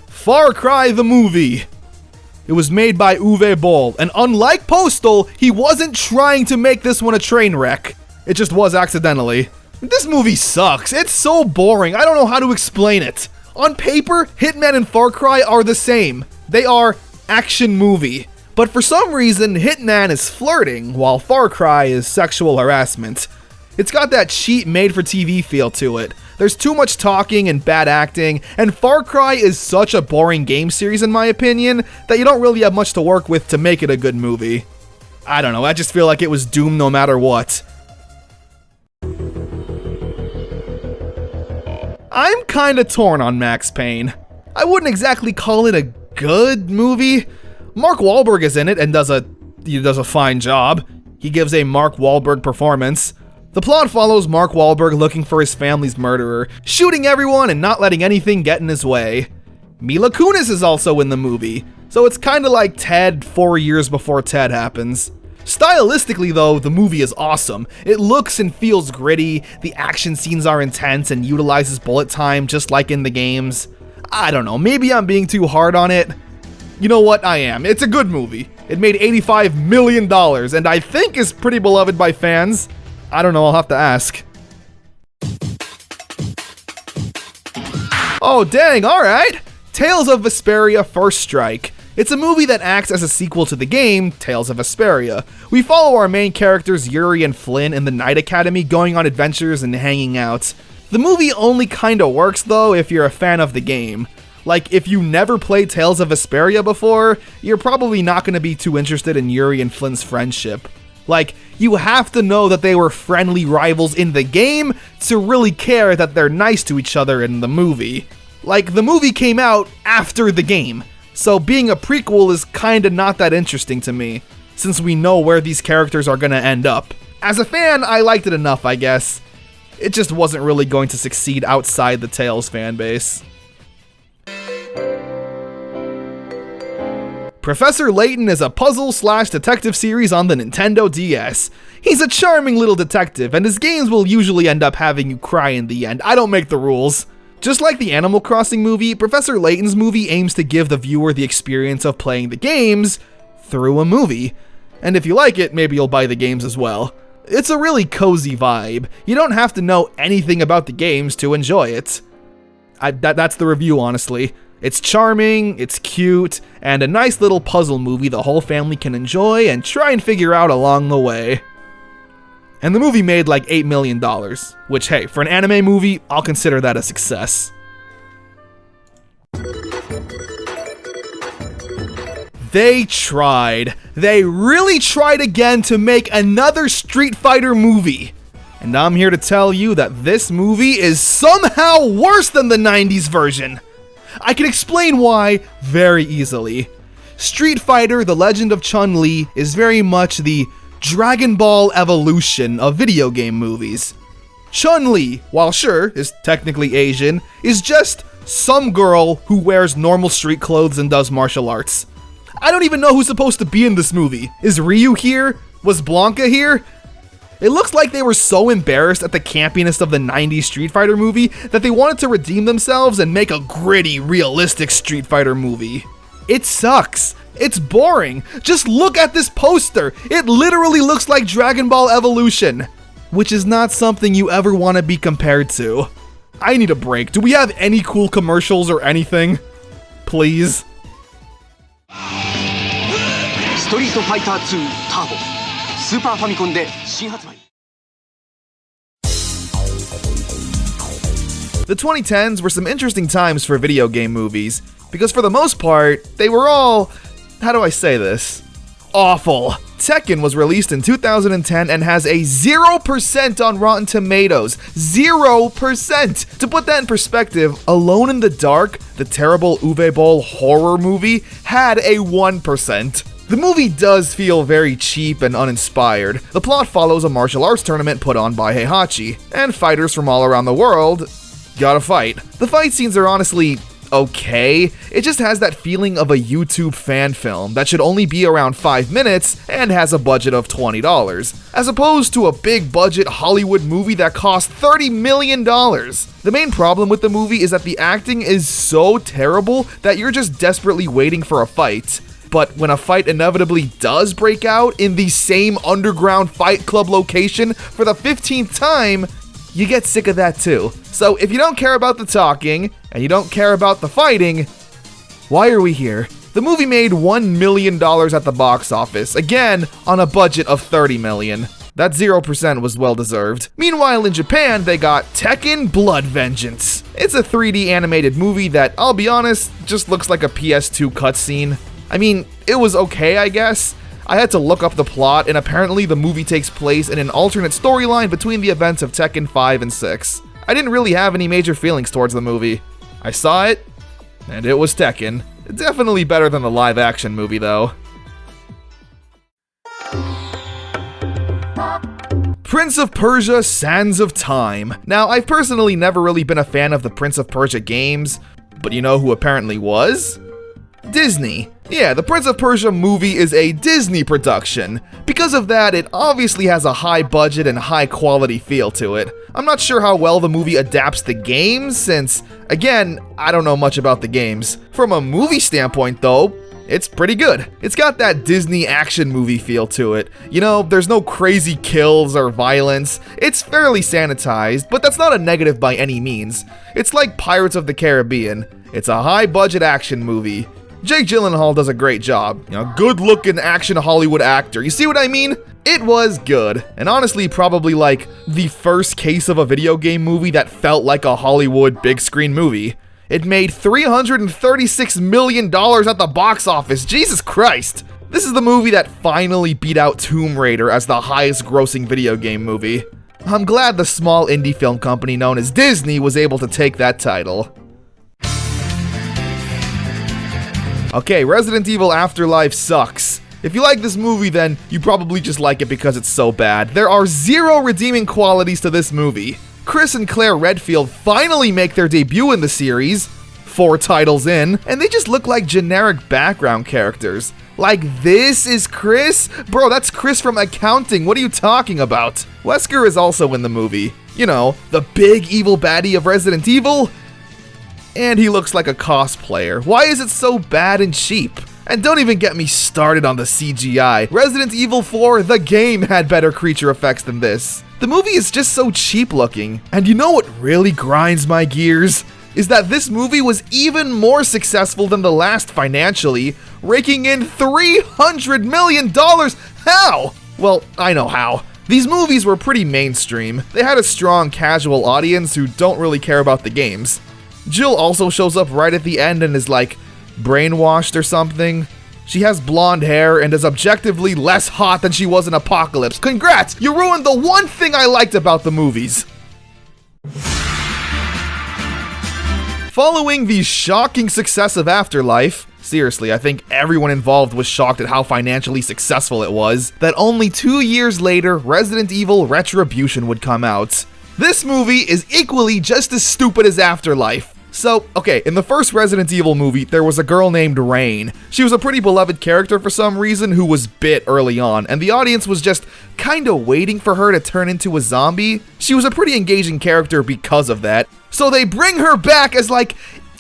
Far Cry the movie. It was made by Uwe Boll, and unlike Postal, he wasn't trying to make this one a train wreck. It just was accidentally. This movie sucks. It's so boring. I don't know how to explain it. On paper, Hitman and Far Cry are the same. They are action movie. But for some reason, Hitman is flirting, while Far Cry is sexual harassment. It's got that cheap made-for-TV feel to it. There's too much talking and bad acting, and Far Cry is such a boring game series in my opinion, that you don't really have much to work with to make it a good movie. I don't know, I just feel like it was doomed no matter what. I'm kinda torn on Max Payne. I wouldn't exactly call it a good movie. Mark Wahlberg is in it and does a fine job. He gives a Mark Wahlberg performance. The plot follows Mark Wahlberg looking for his family's murderer, shooting everyone and not letting anything get in his way. Mila Kunis is also in the movie, so it's kinda like Ted 4 years before Ted happens. Stylistically though, the movie is awesome. It looks and feels gritty, the action scenes are intense and utilizes bullet time just like in the games. I don't know, maybe I'm being too hard on it. You know what, I am. It's a good movie. It made $85 million and I think is pretty beloved by fans. I don't know, I'll have to ask. Oh dang, alright! Tales of Vesperia First Strike. It's a movie that acts as a sequel to the game, Tales of Vesperia. We follow our main characters Yuri and Flynn in the Night Academy going on adventures and hanging out. The movie only kinda works though if you're a fan of the game. Like, if you never played Tales of Vesperia before, you're probably not gonna be too interested in Yuri and Flynn's friendship. Like, you have to know that they were friendly rivals in the game to really care that they're nice to each other in the movie. Like, the movie came out after the game, so being a prequel is kinda not that interesting to me, since we know where these characters are gonna end up. As a fan, I liked it enough, I guess. It just wasn't really going to succeed outside the Tales fanbase. Professor Layton is a puzzle/detective series on the Nintendo DS. He's a charming little detective, and his games will usually end up having you cry in the end. I don't make the rules. Just like the Animal Crossing movie, Professor Layton's movie aims to give the viewer the experience of playing the games through a movie. And if you like it, maybe you'll buy the games as well. It's a really cozy vibe. You don't have to know anything about the games to enjoy it. That's the review, honestly. It's charming, it's cute, and a nice little puzzle movie the whole family can enjoy and try and figure out along the way. And the movie made like $8 million, which hey, for an anime movie, I'll consider that a success. They tried. They really tried again to make another Street Fighter movie. And I'm here to tell you that this movie is somehow worse than the 90s version. I can explain why very easily. Street Fighter: The Legend of Chun-Li is very much the Dragon Ball evolution of video game movies. Chun-Li, while sure, is technically Asian, is just some girl who wears normal street clothes and does martial arts. I don't even know who's supposed to be in this movie. Is Ryu here? Was Blanca here? It looks like they were so embarrassed at the campiness of the 90s Street Fighter movie that they wanted to redeem themselves and make a gritty, realistic Street Fighter movie. It sucks. It's boring. Just look at this poster. It literally looks like Dragon Ball Evolution, which is not something you ever want to be compared to. I need a break. Do we have any cool commercials or anything? Please. Street Fighter 2 Turbo スーパーファミコンで新発売 The 2010s were some interesting times for video game movies, because for the most part, they were all, how do I say this? Awful. Tekken was released in 2010 and has a 0% on Rotten Tomatoes. 0%! To put that in perspective, Alone in the Dark, the terrible Uwe Boll horror movie, had a 1%. The movie does feel very cheap and uninspired. The plot follows a martial arts tournament put on by Heihachi, and fighters from all around the world gotta fight. The fight scenes are honestly okay. It just has that feeling of a YouTube fan film that should only be around 5 minutes and has a budget of $20, as opposed to a big budget Hollywood movie that cost $30 million. The main problem with the movie is that the acting is so terrible that you're just desperately waiting for a fight. But when a fight inevitably does break out in the same underground fight club location for the 15th time, you get sick of that too. So if you don't care about the talking, and you don't care about the fighting, why are we here? The movie made $1 million at the box office, again on a budget of $30 million. That 0% was well deserved. Meanwhile in Japan, they got Tekken Blood Vengeance. It's a 3D animated movie that, I'll be honest, just looks like a PS2 cutscene. I mean, it was okay, I guess. I had to look up the plot, and apparently the movie takes place in an alternate storyline between the events of Tekken 5 and 6. I didn't really have any major feelings towards the movie. I saw it, and it was Tekken. Definitely better than the live-action movie, though. Prince of Persia: Sands of Time. Now, I've personally never really been a fan of the Prince of Persia games, but you know who apparently was? Disney. Yeah, the Prince of Persia movie is a Disney production. Because of that, it obviously has a high budget and high quality feel to it. I'm not sure how well the movie adapts the games since, again, I don't know much about the games. From a movie standpoint though, it's pretty good. It's got that Disney action movie feel to it. You know, there's no crazy kills or violence. It's fairly sanitized, but that's not a negative by any means. It's like Pirates of the Caribbean. It's a high budget action movie. Jake Gyllenhaal does a great job. You know, good-looking action Hollywood actor. You see what I mean? It was good, and honestly probably like the first case of a video game movie that felt like a Hollywood big screen movie. It made $336 million at the box office. Jesus Christ! This is the movie that finally beat out Tomb Raider as the highest grossing video game movie. I'm glad the small indie film company known as Disney was able to take that title. Okay, Resident Evil Afterlife sucks. If you like this movie, then you probably just like it because it's so bad. There are zero redeeming qualities to this movie. Chris and Claire Redfield finally make their debut in the series, 4 titles in, and they just look like generic background characters. Like, this is Chris? Bro, that's Chris from accounting, what are you talking about? Wesker is also in the movie. You know, the big evil baddie of Resident Evil? And he looks like a cosplayer. Why is it so bad and cheap? And don't even get me started on the CGI. Resident Evil 4, the game, had better creature effects than this. The movie is just so cheap looking. And you know what really grinds my gears? Is that this movie was even more successful than the last financially, raking in $300 million. How? Well, I know how. These movies were pretty mainstream. They had a strong casual audience who don't really care about the games. Jill also shows up right at the end and is like brainwashed or something. She has blonde hair and is objectively less hot than she was in Apocalypse. Congrats! You ruined the one thing I liked about the movies. Following the shocking success of Afterlife, seriously, I think everyone involved was shocked at how financially successful it was, that only 2 years later, Resident Evil Retribution would come out. This movie is equally just as stupid as Afterlife. So, okay, in the first Resident Evil movie, there was a girl named Rain. She was a pretty beloved character for some reason who was bit early on, and the audience was just kinda waiting for her to turn into a zombie. She was a pretty engaging character because of that. So they bring her back as like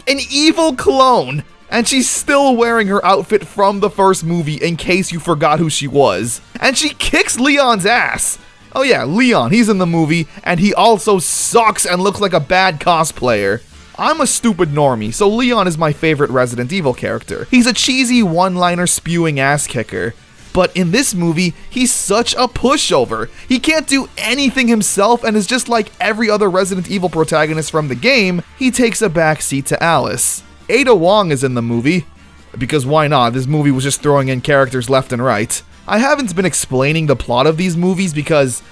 an evil clone, and she's still wearing her outfit from the first movie in case you forgot who she was. And she kicks Leon's ass. Oh yeah, Leon, he's in the movie, and he also sucks and looks like a bad cosplayer. I'm a stupid normie, so Leon is my favorite Resident Evil character. He's a cheesy one-liner spewing ass kicker. But in this movie, he's such a pushover. He can't do anything himself and is just like every other Resident Evil protagonist from the game. He takes a backseat to Alice. Ada Wong is in the movie, because why not? This movie was just throwing in characters left and right. I haven't been explaining the plot of these movies because,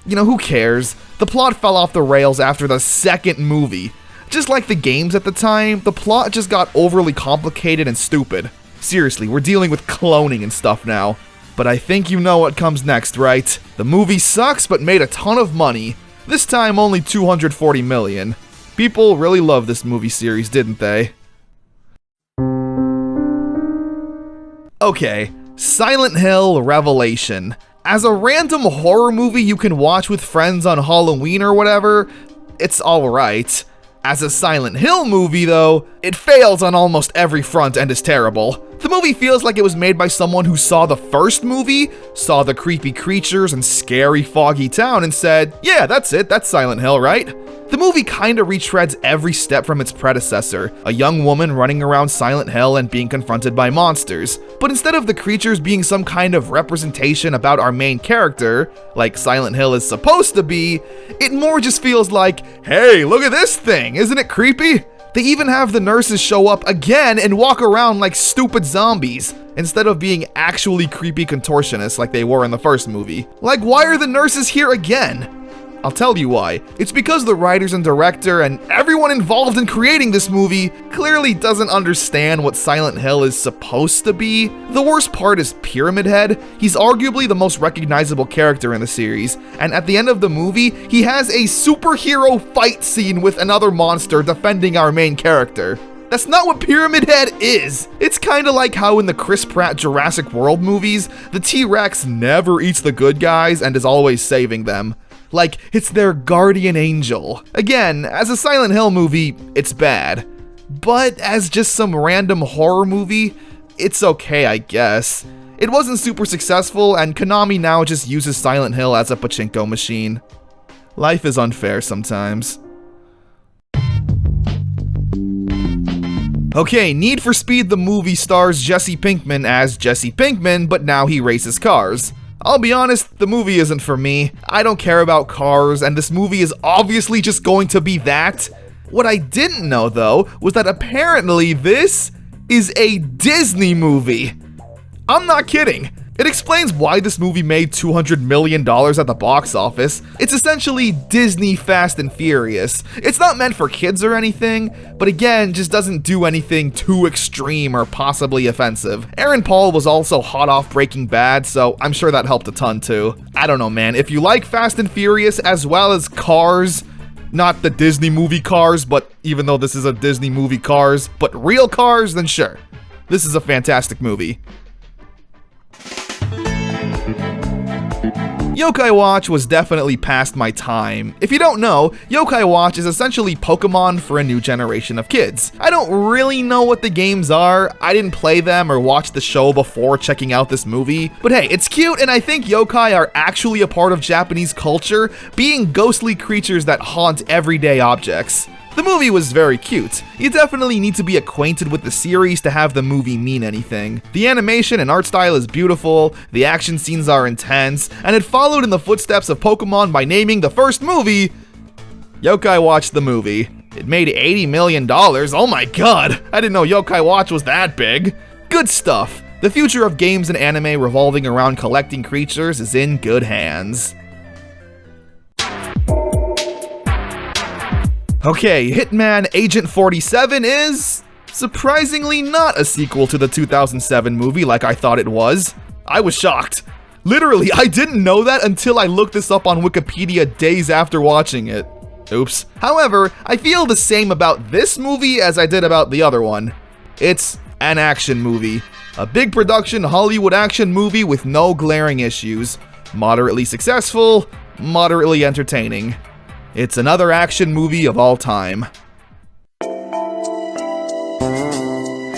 you know, who cares? The plot fell off the rails after the second movie. Just like the games at the time, the plot just got overly complicated and stupid. Seriously, we're dealing with cloning and stuff now. But I think you know what comes next, right? The movie sucks but made a ton of money. This time only $240 million. People really loved this movie series, didn't they? Okay, Silent Hill Revelation. As a random horror movie you can watch with friends on Halloween or whatever, it's alright. As a Silent Hill movie, though, it fails on almost every front and is terrible. The movie feels like it was made by someone who saw the first movie, saw the creepy creatures and scary foggy town and said, yeah, that's it, that's Silent Hill, right? The movie kinda retreads every step from its predecessor, a young woman running around Silent Hill and being confronted by monsters. But instead of the creatures being some kind of representation about our main character, like Silent Hill is supposed to be, it more just feels like, hey, look at this thing, isn't it creepy? They even have the nurses show up again and walk around like stupid zombies, instead of being actually creepy contortionists like they were in the first movie. Like, why are the nurses here again? I'll tell you why. It's because the writers and director and everyone involved in creating this movie clearly doesn't understand what Silent Hill is supposed to be. The worst part is Pyramid Head. He's arguably the most recognizable character in the series, and at the end of the movie, he has a superhero fight scene with another monster defending our main character. That's not what Pyramid Head is! It's kinda like how in the Chris Pratt Jurassic World movies, the T-Rex never eats the good guys and is always saving them. Like, it's their guardian angel. Again, as a Silent Hill movie, it's bad. But as just some random horror movie, it's okay, I guess. It wasn't super successful, and Konami now just uses Silent Hill as a pachinko machine. Life is unfair sometimes. Okay, Need for Speed the movie stars Jesse Pinkman as Jesse Pinkman, but now he races cars. I'll be honest, the movie isn't for me. I don't care about cars, and this movie is obviously just going to be that. What I didn't know, though, was that apparently this is a Disney movie. I'm not kidding. It explains why this movie made $200 million at the box office. It's essentially Disney Fast and Furious. It's not meant for kids or anything, but again, just doesn't do anything too extreme or possibly offensive. Aaron Paul was also hot off Breaking Bad, so I'm sure that helped a ton too. I don't know, man. If you like Fast and Furious as well as Cars, not the Disney movie Cars, but even though this is a Disney movie Cars, but real cars, then sure. This is a fantastic movie. Yokai Watch was definitely past my time. If you don't know, Yokai Watch is essentially Pokemon for a new generation of kids. I don't really know what the games are, I didn't play them or watch the show before checking out this movie, but hey, it's cute and I think yokai are actually a part of Japanese culture, being ghostly creatures that haunt everyday objects. The movie was very cute. You definitely need to be acquainted with the series to have the movie mean anything. The animation and art style is beautiful, the action scenes are intense, and it followed in the footsteps of Pokemon by naming the first movie Yokai Watch the movie. It made $80 million, oh my god! I didn't know Yokai Watch was that big. Good stuff. The future of games and anime revolving around collecting creatures is in good hands. Okay, Hitman Agent 47 is surprisingly not a sequel to the 2007 movie like I thought it was. I was shocked. Literally, I didn't know that until I looked this up on Wikipedia days after watching it. Oops. However, I feel the same about this movie as I did about the other one. It's an action movie. A big production Hollywood action movie with no glaring issues. Moderately successful, moderately entertaining. It's another action movie of all time.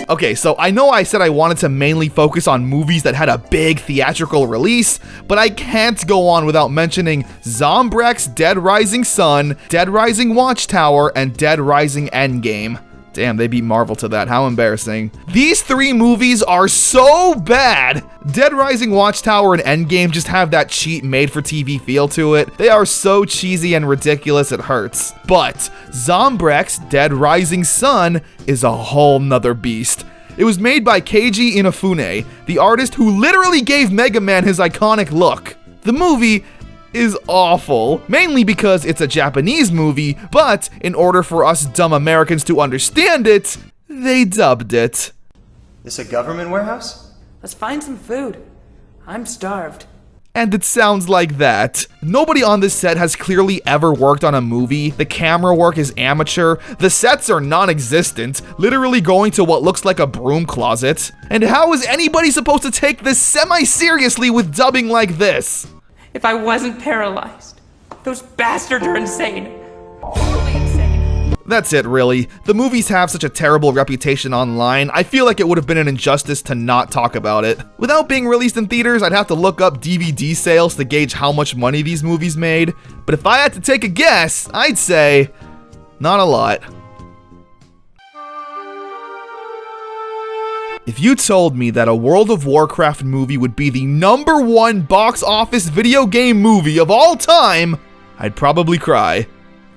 Okay, so I know I said I wanted to mainly focus on movies that had a big theatrical release, but I can't go on without mentioning Zombrex Dead Rising Sun, Dead Rising Watchtower, and Dead Rising Endgame. Damn, they beat Marvel to that. How embarrassing. These 3 movies are so bad. Dead Rising, Watchtower, and Endgame just have that cheap made-for-TV feel to it. They are so cheesy and ridiculous it hurts. But Zombrex Dead Rising Sun is a whole nother beast. It was made by Keiji Inafune, the artist who literally gave Mega Man his iconic look. The movie is awful, mainly because it's a Japanese movie, but in order for us dumb Americans to understand it, they dubbed it. This a government warehouse? Let's find some food. I'm starved. And it sounds like that. Nobody on this set has clearly ever worked on a movie. The camera work is amateur. The sets are non-existent, literally going to what looks like a broom closet. And how is anybody supposed to take this semi-seriously with dubbing like this? If I wasn't paralyzed. Those bastards are insane. Totally insane. That's it, really. The movies have such a terrible reputation online, I feel like it would have been an injustice to not talk about it. Without being released in theaters, I'd have to look up DVD sales to gauge how much money these movies made. But if I had to take a guess, I'd say not a lot. If you told me that a World of Warcraft movie would be the #1 box office video game movie of all time, I'd probably cry.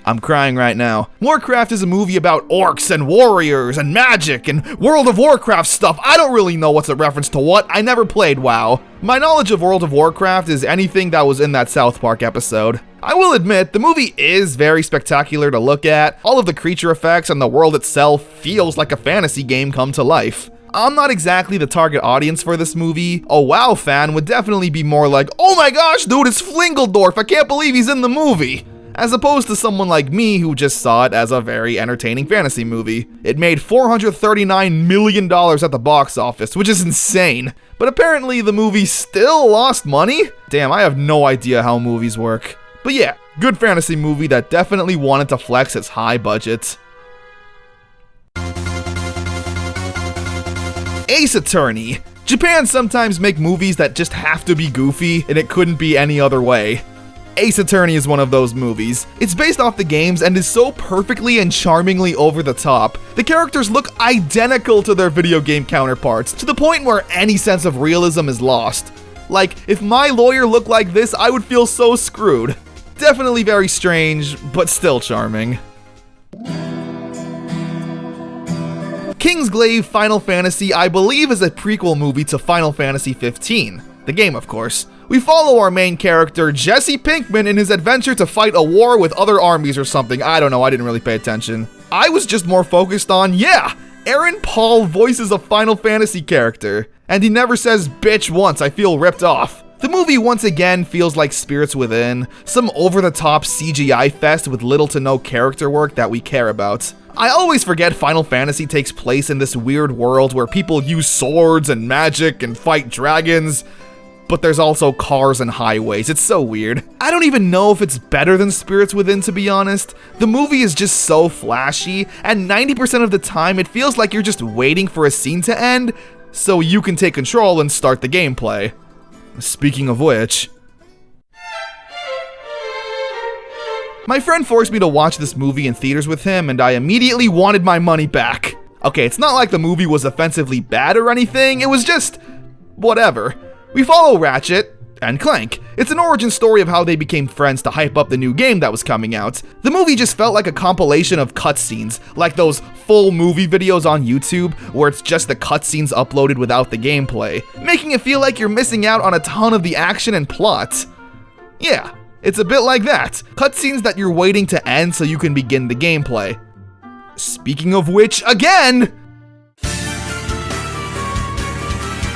I'm crying right now. Warcraft is a movie about orcs and warriors and magic and World of Warcraft stuff. I don't really know what's a reference to what. I never played WoW. My knowledge of World of Warcraft is anything that was in that South Park episode. I will admit, the movie is very spectacular to look at. All of the creature effects and the world itself feels like a fantasy game come to life. I'm not exactly the target audience for this movie. A WoW fan would definitely be more like, oh my gosh, dude, it's Flingeldorf, I can't believe he's in the movie. As opposed to someone like me who just saw it as a very entertaining fantasy movie. It made $439 million at the box office, which is insane. But apparently the movie still lost money? Damn, I have no idea how movies work. But yeah, good fantasy movie that definitely wanted to flex its high budget. Ace Attorney. Japan sometimes make movies that just have to be goofy, and it couldn't be any other way. Ace Attorney is one of those movies. It's based off the games and is so perfectly and charmingly over the top. The characters look identical to their video game counterparts, to the point where any sense of realism is lost. Like, if my lawyer looked like this, I would feel so screwed. Definitely very strange, but still charming. Kingsglaive Final Fantasy, I believe, is a prequel movie to Final Fantasy 15. The game, of course. We follow our main character, Jesse Pinkman, in his adventure to fight a war with other armies or something. I don't know, I didn't really pay attention. I was just more focused on, yeah, Aaron Paul voices a Final Fantasy character. And he never says bitch once, I feel ripped off. The movie once again feels like Spirits Within, some over-the-top CGI fest with little to no character work that we care about. I always forget Final Fantasy takes place in this weird world where people use swords and magic and fight dragons, but there's also cars and highways. It's so weird. I don't even know if it's better than Spirits Within, to be honest. The movie is just so flashy, and 90% of the time it feels like you're just waiting for a scene to end so you can take control and start the gameplay. Speaking of which, my friend forced me to watch this movie in theaters with him, and I immediately wanted my money back. Okay, it's not like the movie was offensively bad or anything, it was just whatever. We follow Ratchet and Clank. It's an origin story of how they became friends to hype up the new game that was coming out. The movie just felt like a compilation of cutscenes, like those full movie videos on YouTube where it's just the cutscenes uploaded without the gameplay, making it feel like you're missing out on a ton of the action and plot. Yeah, it's a bit like that. Cutscenes that you're waiting to end so you can begin the gameplay. Speaking of which, again,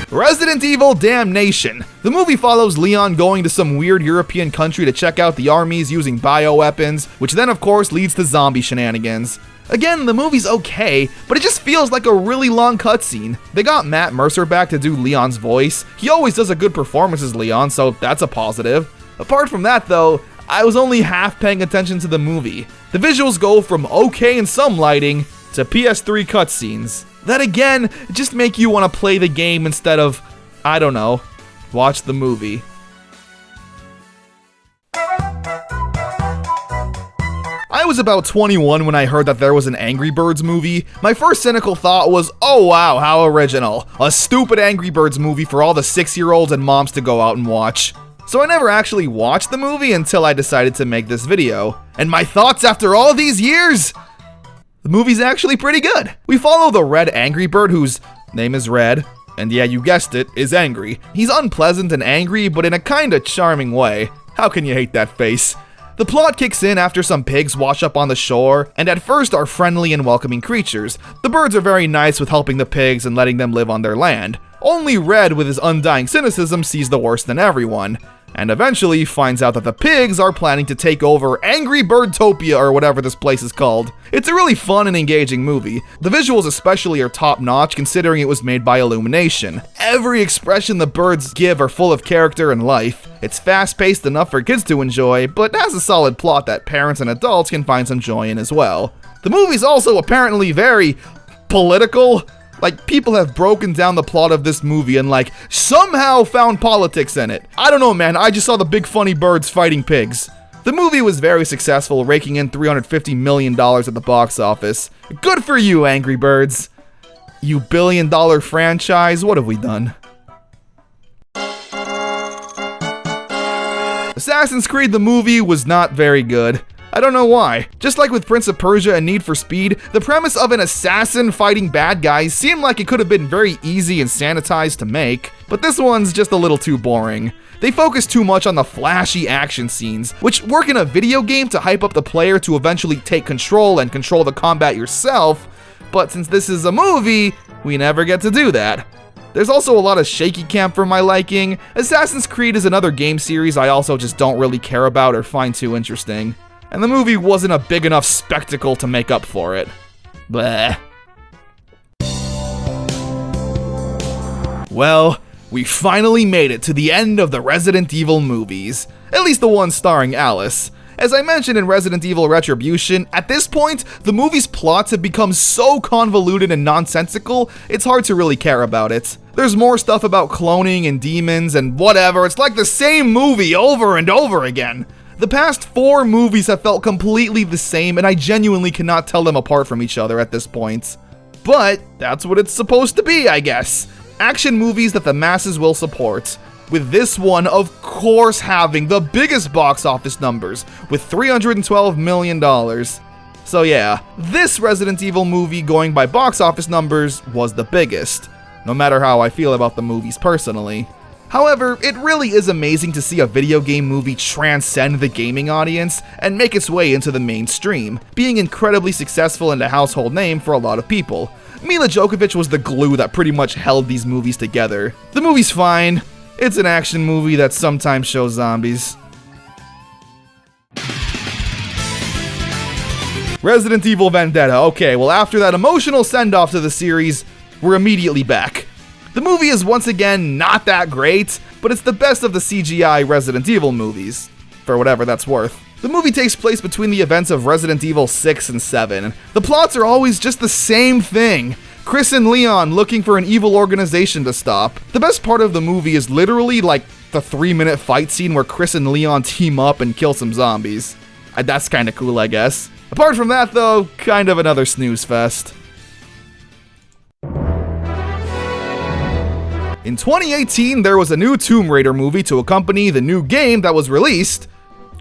Resident Evil Damnation. The movie follows Leon going to some weird European country to check out the armies using bioweapons, which then of course leads to zombie shenanigans. Again, the movie's okay, but it just feels like a really long cutscene. They got Matt Mercer back to do Leon's voice. He always does a good performance as Leon, so that's a positive. Apart from that though, I was only half paying attention to the movie. The visuals go from okay in some lighting to PS3 cutscenes that again just make you want to play the game instead of, I don't know, watch the movie. I I was about 21 when I heard that there was an Angry Birds movie. My first cynical thought was, oh wow, how original. A stupid Angry Birds movie for all the 6-year-olds and moms to go out and watch. So I never actually watched the movie until I decided to make this video. And my thoughts after all these years? The movie's actually pretty good. We follow the red Angry Bird whose name is Red, and yeah, you guessed it, is angry. He's unpleasant and angry, but in a kinda charming way. How can you hate that face? The plot kicks in after some pigs wash up on the shore, and at first are friendly and welcoming creatures. The birds are very nice with helping the pigs and letting them live on their land. Only Red, with his undying cynicism, sees the worst in everyone, and eventually finds out that the pigs are planning to take over Angry Birdtopia or whatever this place is called. It's a really fun and engaging movie. The visuals especially are top-notch considering it was made by Illumination. Every expression the birds give are full of character and life. It's fast-paced enough for kids to enjoy, but has a solid plot that parents and adults can find some joy in as well. The movie's also apparently very political. Like, people have broken down the plot of this movie and, like, somehow found politics in it. I don't know, man, I just saw the big funny birds fighting pigs. The movie was very successful, raking in $350 million at the box office. Good for you, Angry Birds. You billion-dollar franchise, what have we done? Assassin's Creed the movie was not very good. I don't know why. Just like with Prince of Persia and Need for Speed, the premise of an assassin fighting bad guys seemed like it could have been very easy and sanitized to make, but this one's just a little too boring. They focus too much on the flashy action scenes, which work in a video game to hype up the player to eventually take control and control the combat yourself, but since this is a movie, we never get to do that. There's also a lot of shaky cam for my liking. Assassin's Creed is another game series I also just don't really care about or find too interesting. And the movie wasn't a big enough spectacle to make up for it. Bleh. Well, we finally made it to the end of the Resident Evil movies. At least the one starring Alice. As I mentioned in Resident Evil Retribution, at this point, the movie's plots have become so convoluted and nonsensical, it's hard to really care about it. There's more stuff about cloning and demons and whatever, it's like the same movie over and over again. The past 4 movies have felt completely the same, and I genuinely cannot tell them apart from each other at this point. But that's what it's supposed to be, I guess. Action movies that the masses will support. With this one, of course, having the biggest box office numbers, with $312 million. So yeah, this Resident Evil movie going by box office numbers was the biggest, no matter how I feel about the movies personally. However, it really is amazing to see a video game movie transcend the gaming audience and make its way into the mainstream, being incredibly successful and a household name for a lot of people. Mila Jovovich was the glue that pretty much held these movies together. The movie's fine. It's an action movie that sometimes shows zombies. Resident Evil Vendetta. Okay, well after that emotional send-off to the series, we're immediately back. The movie is once again not that great, but it's the best of the CGI Resident Evil movies, for whatever that's worth. The movie takes place between the events of Resident Evil 6 and 7. The plots are always just the same thing. Chris and Leon looking for an evil organization to stop. The best part of the movie is literally like the 3-minute fight scene where Chris and Leon team up and kill some zombies. That's kinda cool, I guess. Apart from that though, kind of another snooze fest. In 2018, there was a new Tomb Raider movie to accompany the new game that was released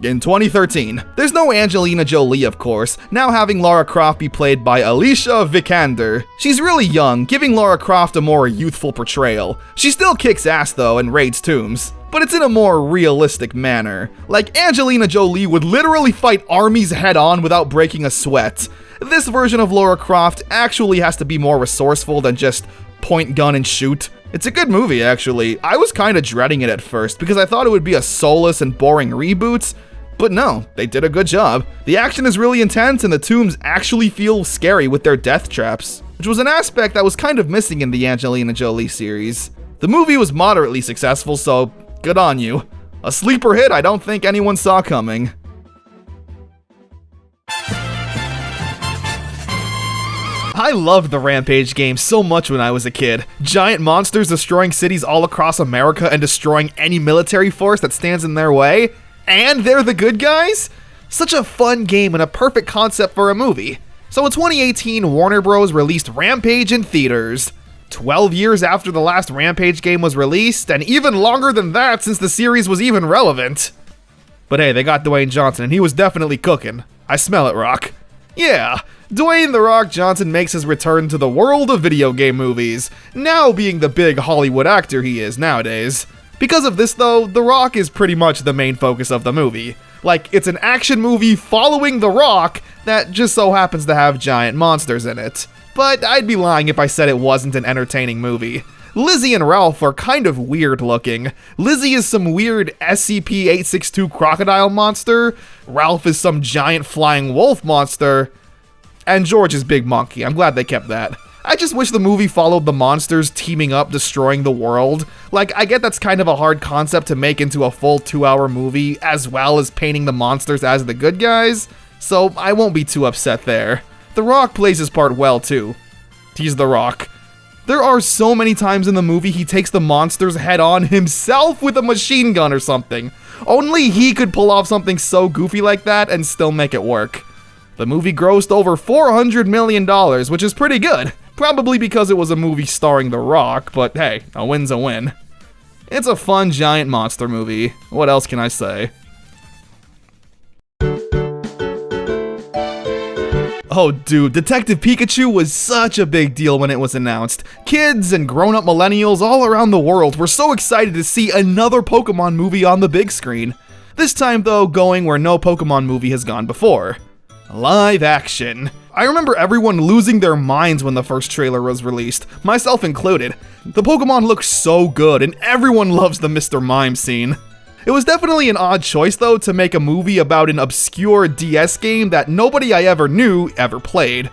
in 2013. There's no Angelina Jolie, of course, now having Lara Croft be played by Alicia Vikander. She's really young, giving Lara Croft a more youthful portrayal. She still kicks ass though and raids tombs, but it's in a more realistic manner. Like, Angelina Jolie would literally fight armies head-on without breaking a sweat. This version of Lara Croft actually has to be more resourceful than just point gun and shoot. It's a good movie, actually. I was kinda dreading it at first because I thought it would be a soulless and boring reboot, but no, they did a good job. The action is really intense and the tombs actually feel scary with their death traps, which was an aspect that was kind of missing in the Angelina Jolie series. The movie was moderately successful, so good on you. A sleeper hit I don't think anyone saw coming. I loved the Rampage game so much when I was a kid. Giant monsters destroying cities all across America and destroying any military force that stands in their way. And they're the good guys? Such a fun game and a perfect concept for a movie. So in 2018, Warner Bros. Released Rampage in theaters. 12 years after the last Rampage game was released, and even longer than that since the series was even relevant. But hey, they got Dwayne Johnson, and he was definitely cooking. I smell it, Rock. Yeah, Dwayne "The Rock" Johnson makes his return to the world of video game movies, now being the big Hollywood actor he is nowadays. Because of this though, The Rock is pretty much the main focus of the movie. Like, it's an action movie following The Rock that just so happens to have giant monsters in it. But I'd be lying if I said it wasn't an entertaining movie. Lizzie and Ralph are kind of weird looking. Lizzie is some weird SCP-862 crocodile monster, Ralph is some giant flying wolf monster, and George is Big Monkey. I'm glad they kept that. I just wish the movie followed the monsters teaming up, destroying the world. Like, I get that's kind of a hard concept to make into a full 2-hour movie, as well as painting the monsters as the good guys, so I won't be too upset there. The Rock plays his part well, too. He's The Rock. There are so many times in the movie he takes the monsters head on himself with a machine gun or something. Only he could pull off something so goofy like that and still make it work. The movie grossed over $400 million, which is pretty good. Probably because it was a movie starring The Rock, but hey, a win's a win. It's a fun giant monster movie. What else can I say? Oh dude, Detective Pikachu was such a big deal when it was announced. Kids and grown-up millennials all around the world were so excited to see another Pokemon movie on the big screen. This time though, going where no Pokemon movie has gone before. Live action. I remember everyone losing their minds when the first trailer was released, myself included. The Pokemon look so good and everyone loves the Mr. Mime scene. It was definitely an odd choice though to make a movie about an obscure DS game that nobody I ever knew ever played.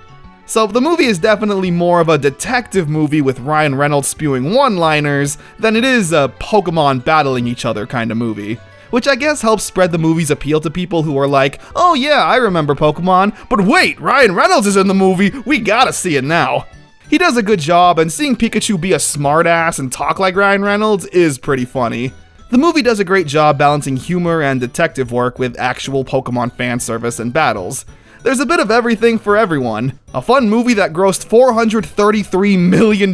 So the movie is definitely more of a detective movie with Ryan Reynolds spewing one-liners than it is a Pokemon battling each other kind of movie. Which I guess helps spread the movie's appeal to people who are like, oh yeah, I remember Pokemon, but wait, Ryan Reynolds is in the movie, we gotta see it now. He does a good job, and seeing Pikachu be a smartass and talk like Ryan Reynolds is pretty funny. The movie does a great job balancing humor and detective work with actual Pokemon fan service and battles. There's a bit of everything for everyone. A fun movie that grossed $433 million,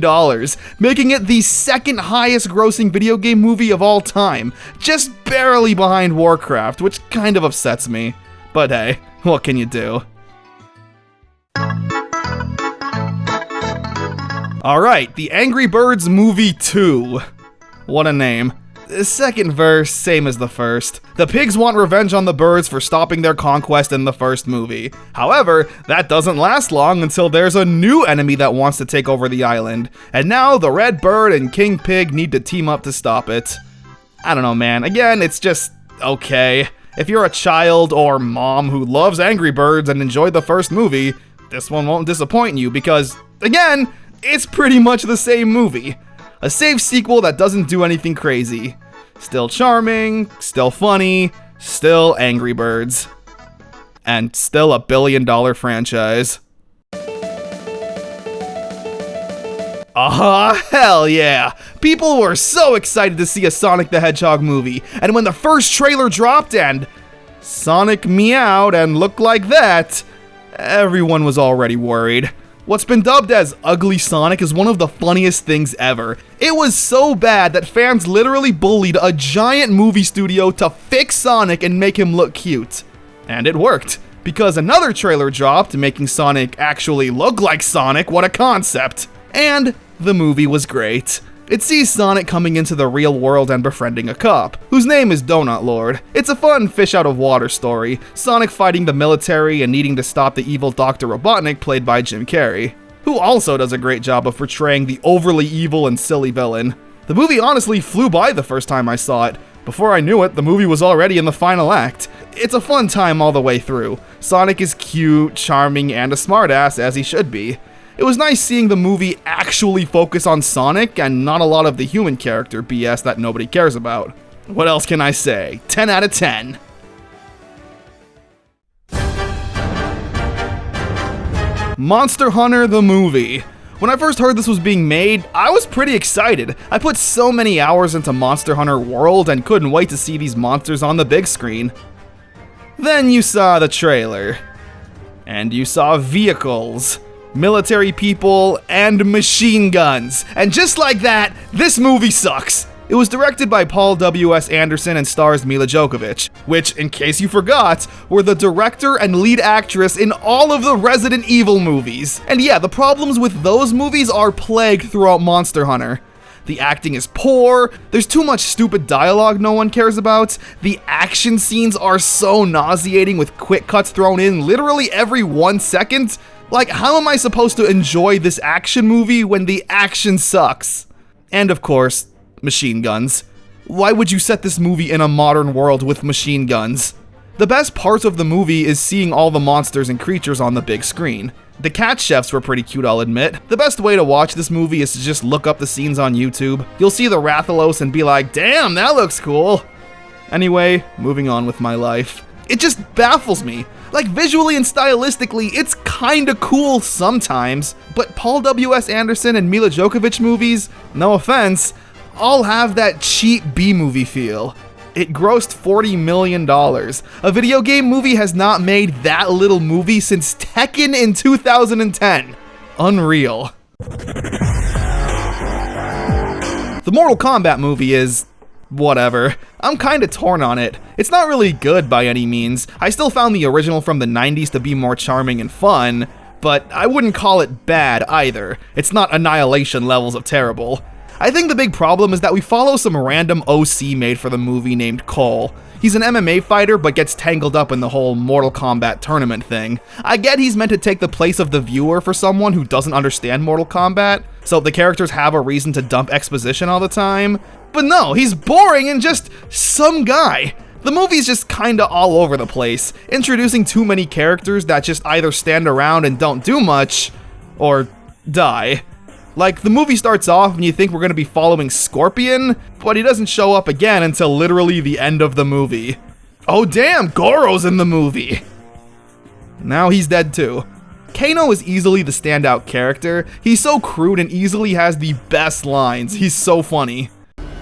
making it the second highest grossing video game movie of all time, just barely behind Warcraft, which kind of upsets me. But hey, what can you do? Alright, The Angry Birds Movie 2. What a name. The second verse, same as the first. The pigs want revenge on the birds for stopping their conquest in the first movie. However, that doesn't last long until there's a new enemy that wants to take over the island. And now the Red Bird and King Pig need to team up to stop it. I don't know, man. Again, it's just okay. If you're a child or mom who loves Angry Birds and enjoyed the first movie, this one won't disappoint you because, again, it's pretty much the same movie. A safe sequel that doesn't do anything crazy. Still charming, still funny, still Angry Birds. And still a billion-dollar franchise. Hell yeah! People were so excited to see a Sonic the Hedgehog movie, and when the first trailer dropped and Sonic meowed and looked like that, everyone was already worried. What's been dubbed as Ugly Sonic is one of the funniest things ever. It was so bad that fans literally bullied a giant movie studio to fix Sonic and make him look cute. And it worked, because another trailer dropped making Sonic actually look like Sonic. What a concept! And the movie was great. It sees Sonic coming into the real world and befriending a cop, whose name is Donut Lord. It's a fun fish-out-of-water story, Sonic fighting the military and needing to stop the evil Dr. Robotnik played by Jim Carrey, who also does a great job of portraying the overly evil and silly villain. The movie honestly flew by the first time I saw it. Before I knew it, the movie was already in the final act. It's a fun time all the way through. Sonic is cute, charming, and a smartass, as he should be. It was nice seeing the movie actually focus on Sonic and not a lot of the human character BS that nobody cares about. What else can I say? 10 out of 10. Monster Hunter the movie. When I first heard this was being made, I was pretty excited. I put so many hours into Monster Hunter World and couldn't wait to see these monsters on the big screen. Then you saw the trailer. And you saw vehicles, military people, and machine guns. And just like that, this movie sucks. It was directed by Paul W.S. Anderson and stars Mila Jovovich, which, in case you forgot, were the director and lead actress in all of the Resident Evil movies. And yeah, the problems with those movies are plagued throughout Monster Hunter. The acting is poor, there's too much stupid dialogue no one cares about, the action scenes are so nauseating with quick cuts thrown in literally every 1 second. Like, how am I supposed to enjoy this action movie when the action sucks? And of course, machine guns. Why would you set this movie in a modern world with machine guns? The best part of the movie is seeing all the monsters and creatures on the big screen. The cat chefs were pretty cute, I'll admit. The best way to watch this movie is to just look up the scenes on YouTube. You'll see the Rathalos and be like, damn, that looks cool. Anyway, moving on with my life. It just baffles me. Like, visually and stylistically, it's kinda cool sometimes, but Paul W.S. Anderson and Mila Jovovich movies, no offense, all have that cheap B-movie feel. It grossed $40 million. A video game movie has not made that little movie since Tekken in 2010. Unreal. The Mortal Kombat movie is whatever. I'm kinda torn on it. It's not really good by any means. I still found the original from the 90s to be more charming and fun, but I wouldn't call it bad either. It's not Annihilation levels of terrible. I think the big problem is that we follow some random OC made for the movie named Cole. He's an MMA fighter but gets tangled up in the whole Mortal Kombat tournament thing. I get he's meant to take the place of the viewer for someone who doesn't understand Mortal Kombat, so the characters have a reason to dump exposition all the time. But no, he's boring and just some guy. The movie's just kinda all over the place, introducing too many characters that just either stand around and don't do much, or die. Like, the movie starts off and you think we're gonna be following Scorpion, but he doesn't show up again until literally the end of the movie. Oh damn, Goro's in the movie! Now he's dead too. Kano is easily the standout character. He's so crude and easily has the best lines. He's so funny.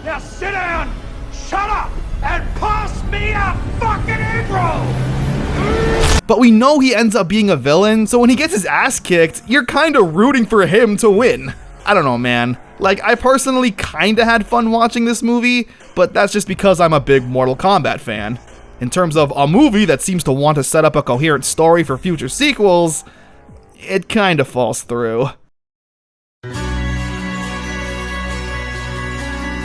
Now sit down, shut up, and pass me a fucking egg roll! But we know he ends up being a villain, so when he gets his ass kicked, you're kinda rooting for him to win. I don't know, man. Like, I personally kinda had fun watching this movie, but that's just because I'm a big Mortal Kombat fan. In terms of a movie that seems to want to set up a coherent story for future sequels, it kinda falls through.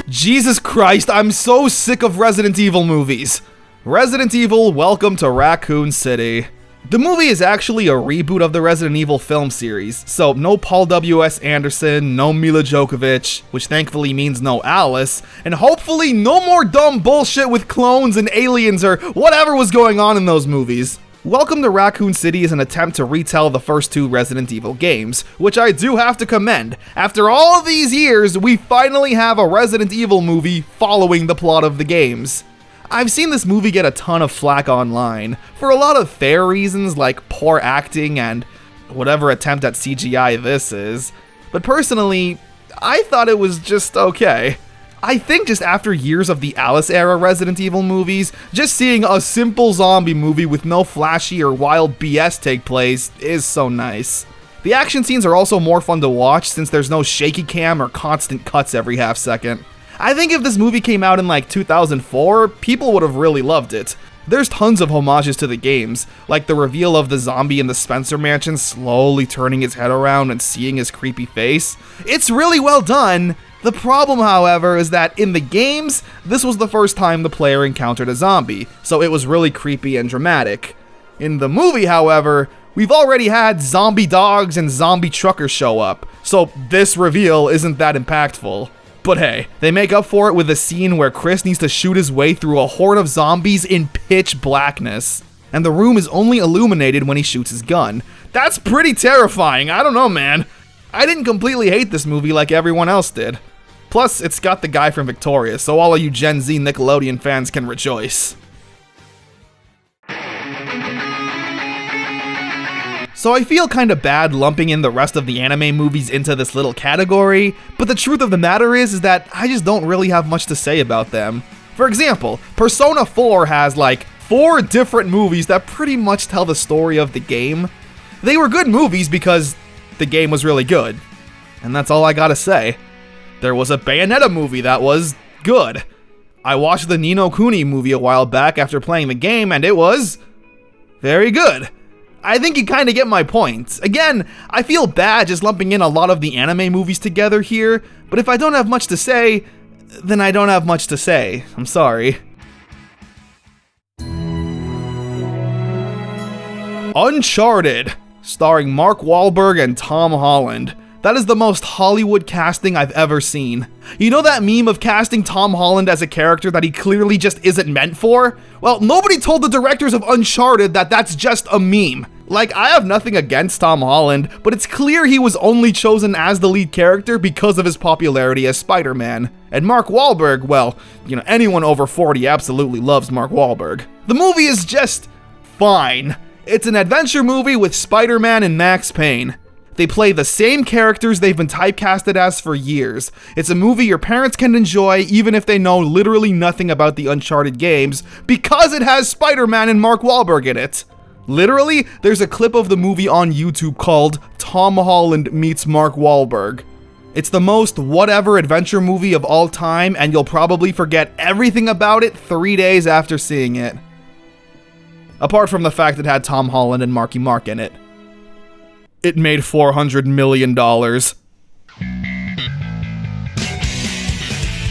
Jesus Christ, I'm so sick of Resident Evil movies. Resident Evil, Welcome to Raccoon City. The movie is actually a reboot of the Resident Evil film series, so no Paul W.S. Anderson, no Mila Jovovich, which thankfully means no Alice, and hopefully no more dumb bullshit with clones and aliens or whatever was going on in those movies. Welcome to Raccoon City is an attempt to retell the first two Resident Evil games, which I do have to commend. After all of these years, we finally have a Resident Evil movie following the plot of the games. I've seen this movie get a ton of flack online, for a lot of fair reasons like poor acting and whatever attempt at CGI this is, but personally, I thought it was just okay. I think just after years of the Alice era Resident Evil movies, just seeing a simple zombie movie with no flashy or wild BS take place is so nice. The action scenes are also more fun to watch since there's no shaky cam or constant cuts every half second. I think if this movie came out in like 2004, people would have really loved it. There's tons of homages to the games, like the reveal of the zombie in the Spencer mansion slowly turning his head around and seeing his creepy face. It's really well done. The problem, however, is that in the games, this was the first time the player encountered a zombie, so it was really creepy and dramatic. In the movie, however, we've already had zombie dogs and zombie truckers show up, so this reveal isn't that impactful. But hey, they make up for it with a scene where Chris needs to shoot his way through a horde of zombies in pitch blackness, and the room is only illuminated when he shoots his gun. That's pretty terrifying, I don't know, man. I didn't completely hate this movie like everyone else did. Plus, it's got the guy from Victoria, so all of you Gen Z Nickelodeon fans can rejoice. So I feel kinda bad lumping in the rest of the anime movies into this little category, but the truth of the matter is that I just don't really have much to say about them. For example, Persona 4 has like 4 different movies that pretty much tell the story of the game. They were good movies because the game was really good. And that's all I gotta say. There was a Bayonetta movie that was good. I watched the Ni no Kuni movie a while back after playing the game, and it was very good. I think you kind of get my point. Again, I feel bad just lumping in a lot of the anime movies together here, but if I don't have much to say, then I don't have much to say. I'm sorry. Uncharted, starring Mark Wahlberg and Tom Holland. That is the most Hollywood casting I've ever seen. You know that meme of casting Tom Holland as a character that he clearly just isn't meant for? Well, nobody told the directors of Uncharted that that's just a meme. Like, I have nothing against Tom Holland, but it's clear he was only chosen as the lead character because of his popularity as Spider-Man. And Mark Wahlberg, well, you know, anyone over 40 absolutely loves Mark Wahlberg. The movie is just fine. It's an adventure movie with Spider-Man and Max Payne. They play the same characters they've been typecasted as for years. It's a movie your parents can enjoy even if they know literally nothing about the Uncharted games because it has Spider-Man and Mark Wahlberg in it. Literally, there's a clip of the movie on YouTube called Tom Holland Meets Mark Wahlberg. It's the most whatever adventure movie of all time, and you'll probably forget everything about it 3 days after seeing it. Apart from the fact it had Tom Holland and Marky Mark in it. It made $400 million.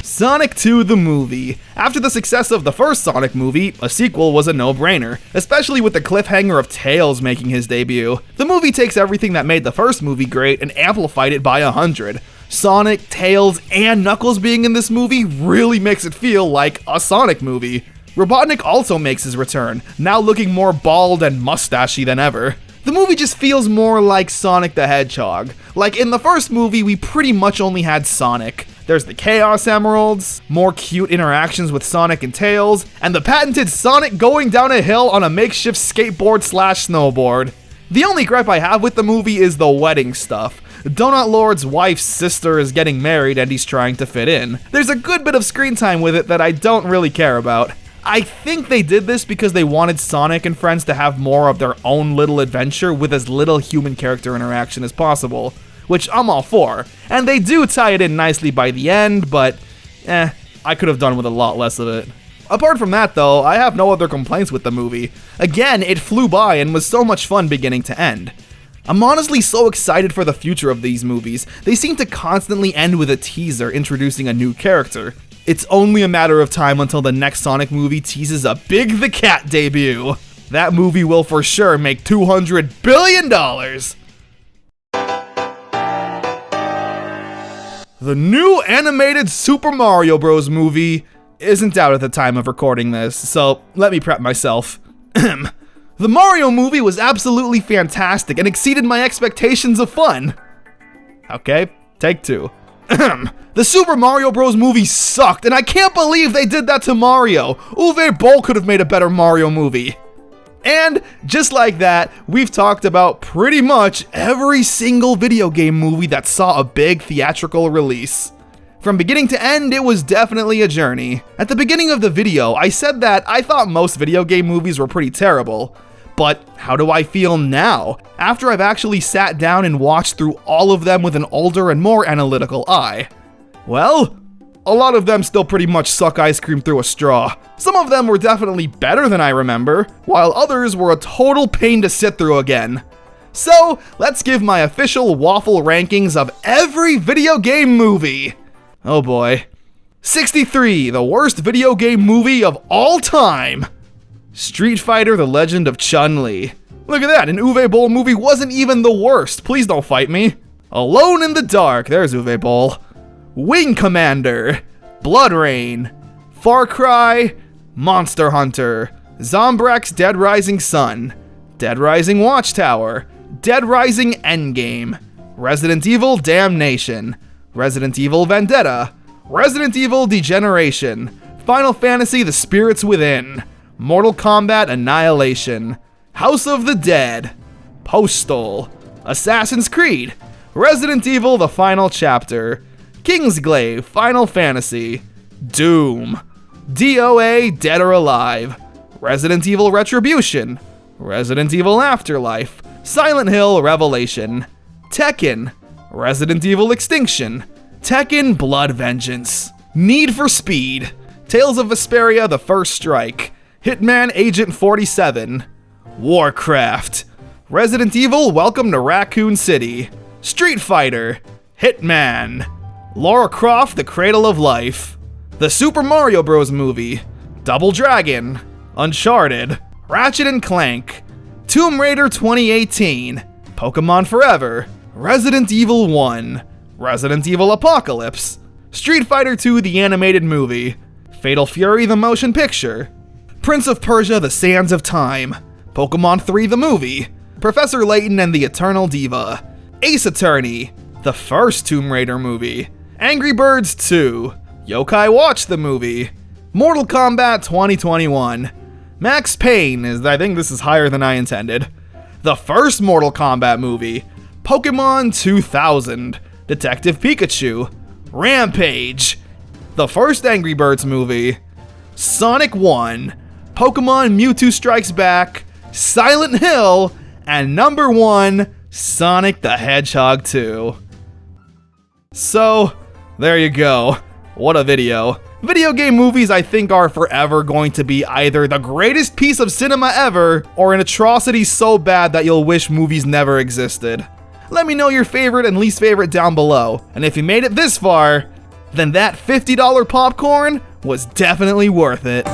Sonic 2 the movie. After the success of the first Sonic movie, a sequel was a no-brainer, especially with the cliffhanger of Tails making his debut. The movie takes everything that made the first movie great and amplified it by 100. Sonic, Tails, and Knuckles being in this movie really makes it feel like a Sonic movie. Robotnik also makes his return, now looking more bald and mustachy than ever. The movie just feels more like Sonic the Hedgehog. Like in the first movie, we pretty much only had Sonic. There's the Chaos Emeralds, more cute interactions with Sonic and Tails, and the patented Sonic going down a hill on a makeshift skateboard/snowboard. The only gripe I have with the movie is the wedding stuff. Donut Lord's wife's sister is getting married and he's trying to fit in. There's a good bit of screen time with it that I don't really care about. I think they did this because they wanted Sonic and friends to have more of their own little adventure with as little human character interaction as possible, which I'm all for, and they do tie it in nicely by the end, but I could have done with a lot less of it. Apart from that though, I have no other complaints with the movie. Again, it flew by and was so much fun beginning to end. I'm honestly so excited for the future of these movies. They seem to constantly end with a teaser introducing a new character. It's only a matter of time until the next Sonic movie teases a Big the Cat debut. That movie will for sure make $200 billion! The new animated Super Mario Bros. Movie isn't out at the time of recording this, so let me prep myself. The Mario movie was absolutely fantastic and exceeded my expectations of fun. Okay, take 2. The Super Mario Bros. Movie sucked, and I can't believe they did that to Mario. Uwe Boll could have made a better Mario movie. And just like that, we've talked about pretty much every single video game movie that saw a big theatrical release. From beginning to end, it was definitely a journey. At the beginning of the video, I said that I thought most video game movies were pretty terrible. But how do I feel now, after I've actually sat down and watched through all of them with an older and more analytical eye? Well, a lot of them still pretty much suck ice cream through a straw. Some of them were definitely better than I remember, while others were a total pain to sit through again. So, let's give my official waffle rankings of every video game movie. Oh boy. 63, the worst video game movie of all time. Street Fighter: The Legend of Chun-Li. Look at that, an Uwe Boll movie wasn't even the worst. Please don't fight me. Alone in the Dark, there's Uwe Boll. Wing Commander, BloodRayne, Far Cry, Monster Hunter, Zombrex Dead Rising Sun, Dead Rising Watchtower, Dead Rising Endgame, Resident Evil Damnation, Resident Evil Vendetta, Resident Evil Degeneration, Final Fantasy The Spirits Within, Mortal Kombat Annihilation, House of the Dead, Postal, Assassin's Creed, Resident Evil The Final Chapter, Kingsglaive Final Fantasy, Doom, DOA Dead or Alive, Resident Evil Retribution, Resident Evil Afterlife, Silent Hill Revelation, Tekken, Resident Evil Extinction, Tekken Blood Vengeance, Need for Speed, Tales of Vesperia The First Strike, Hitman Agent 47, Warcraft, Resident Evil Welcome to Raccoon City, Street Fighter, Hitman, Lara Croft The Cradle of Life, the Super Mario Bros. Movie, Double Dragon, Uncharted, Ratchet Clank, Tomb Raider 2018, Pokemon Forever, Resident Evil 1, Resident Evil Apocalypse, Street Fighter 2 The Animated Movie, Fatal Fury The Motion Picture, Prince of Persia The Sands of Time, Pokemon 3 The Movie, Professor Layton and the Eternal Diva, Ace Attorney, the first Tomb Raider movie, Angry Birds 2, Yokai Watch the movie, Mortal Kombat 2021, Max Payne, I think this is higher than I intended, the first Mortal Kombat movie, Pokemon 2000, Detective Pikachu, Rampage, the first Angry Birds movie, Sonic 1, Pokemon Mewtwo Strikes Back, Silent Hill, and number 1, Sonic the Hedgehog 2. So, there you go. What a video. Video game movies, I think, are forever going to be either the greatest piece of cinema ever, or an atrocity so bad that you'll wish movies never existed. Let me know your favorite and least favorite down below, and if you made it this far, then that $50 popcorn was definitely worth it.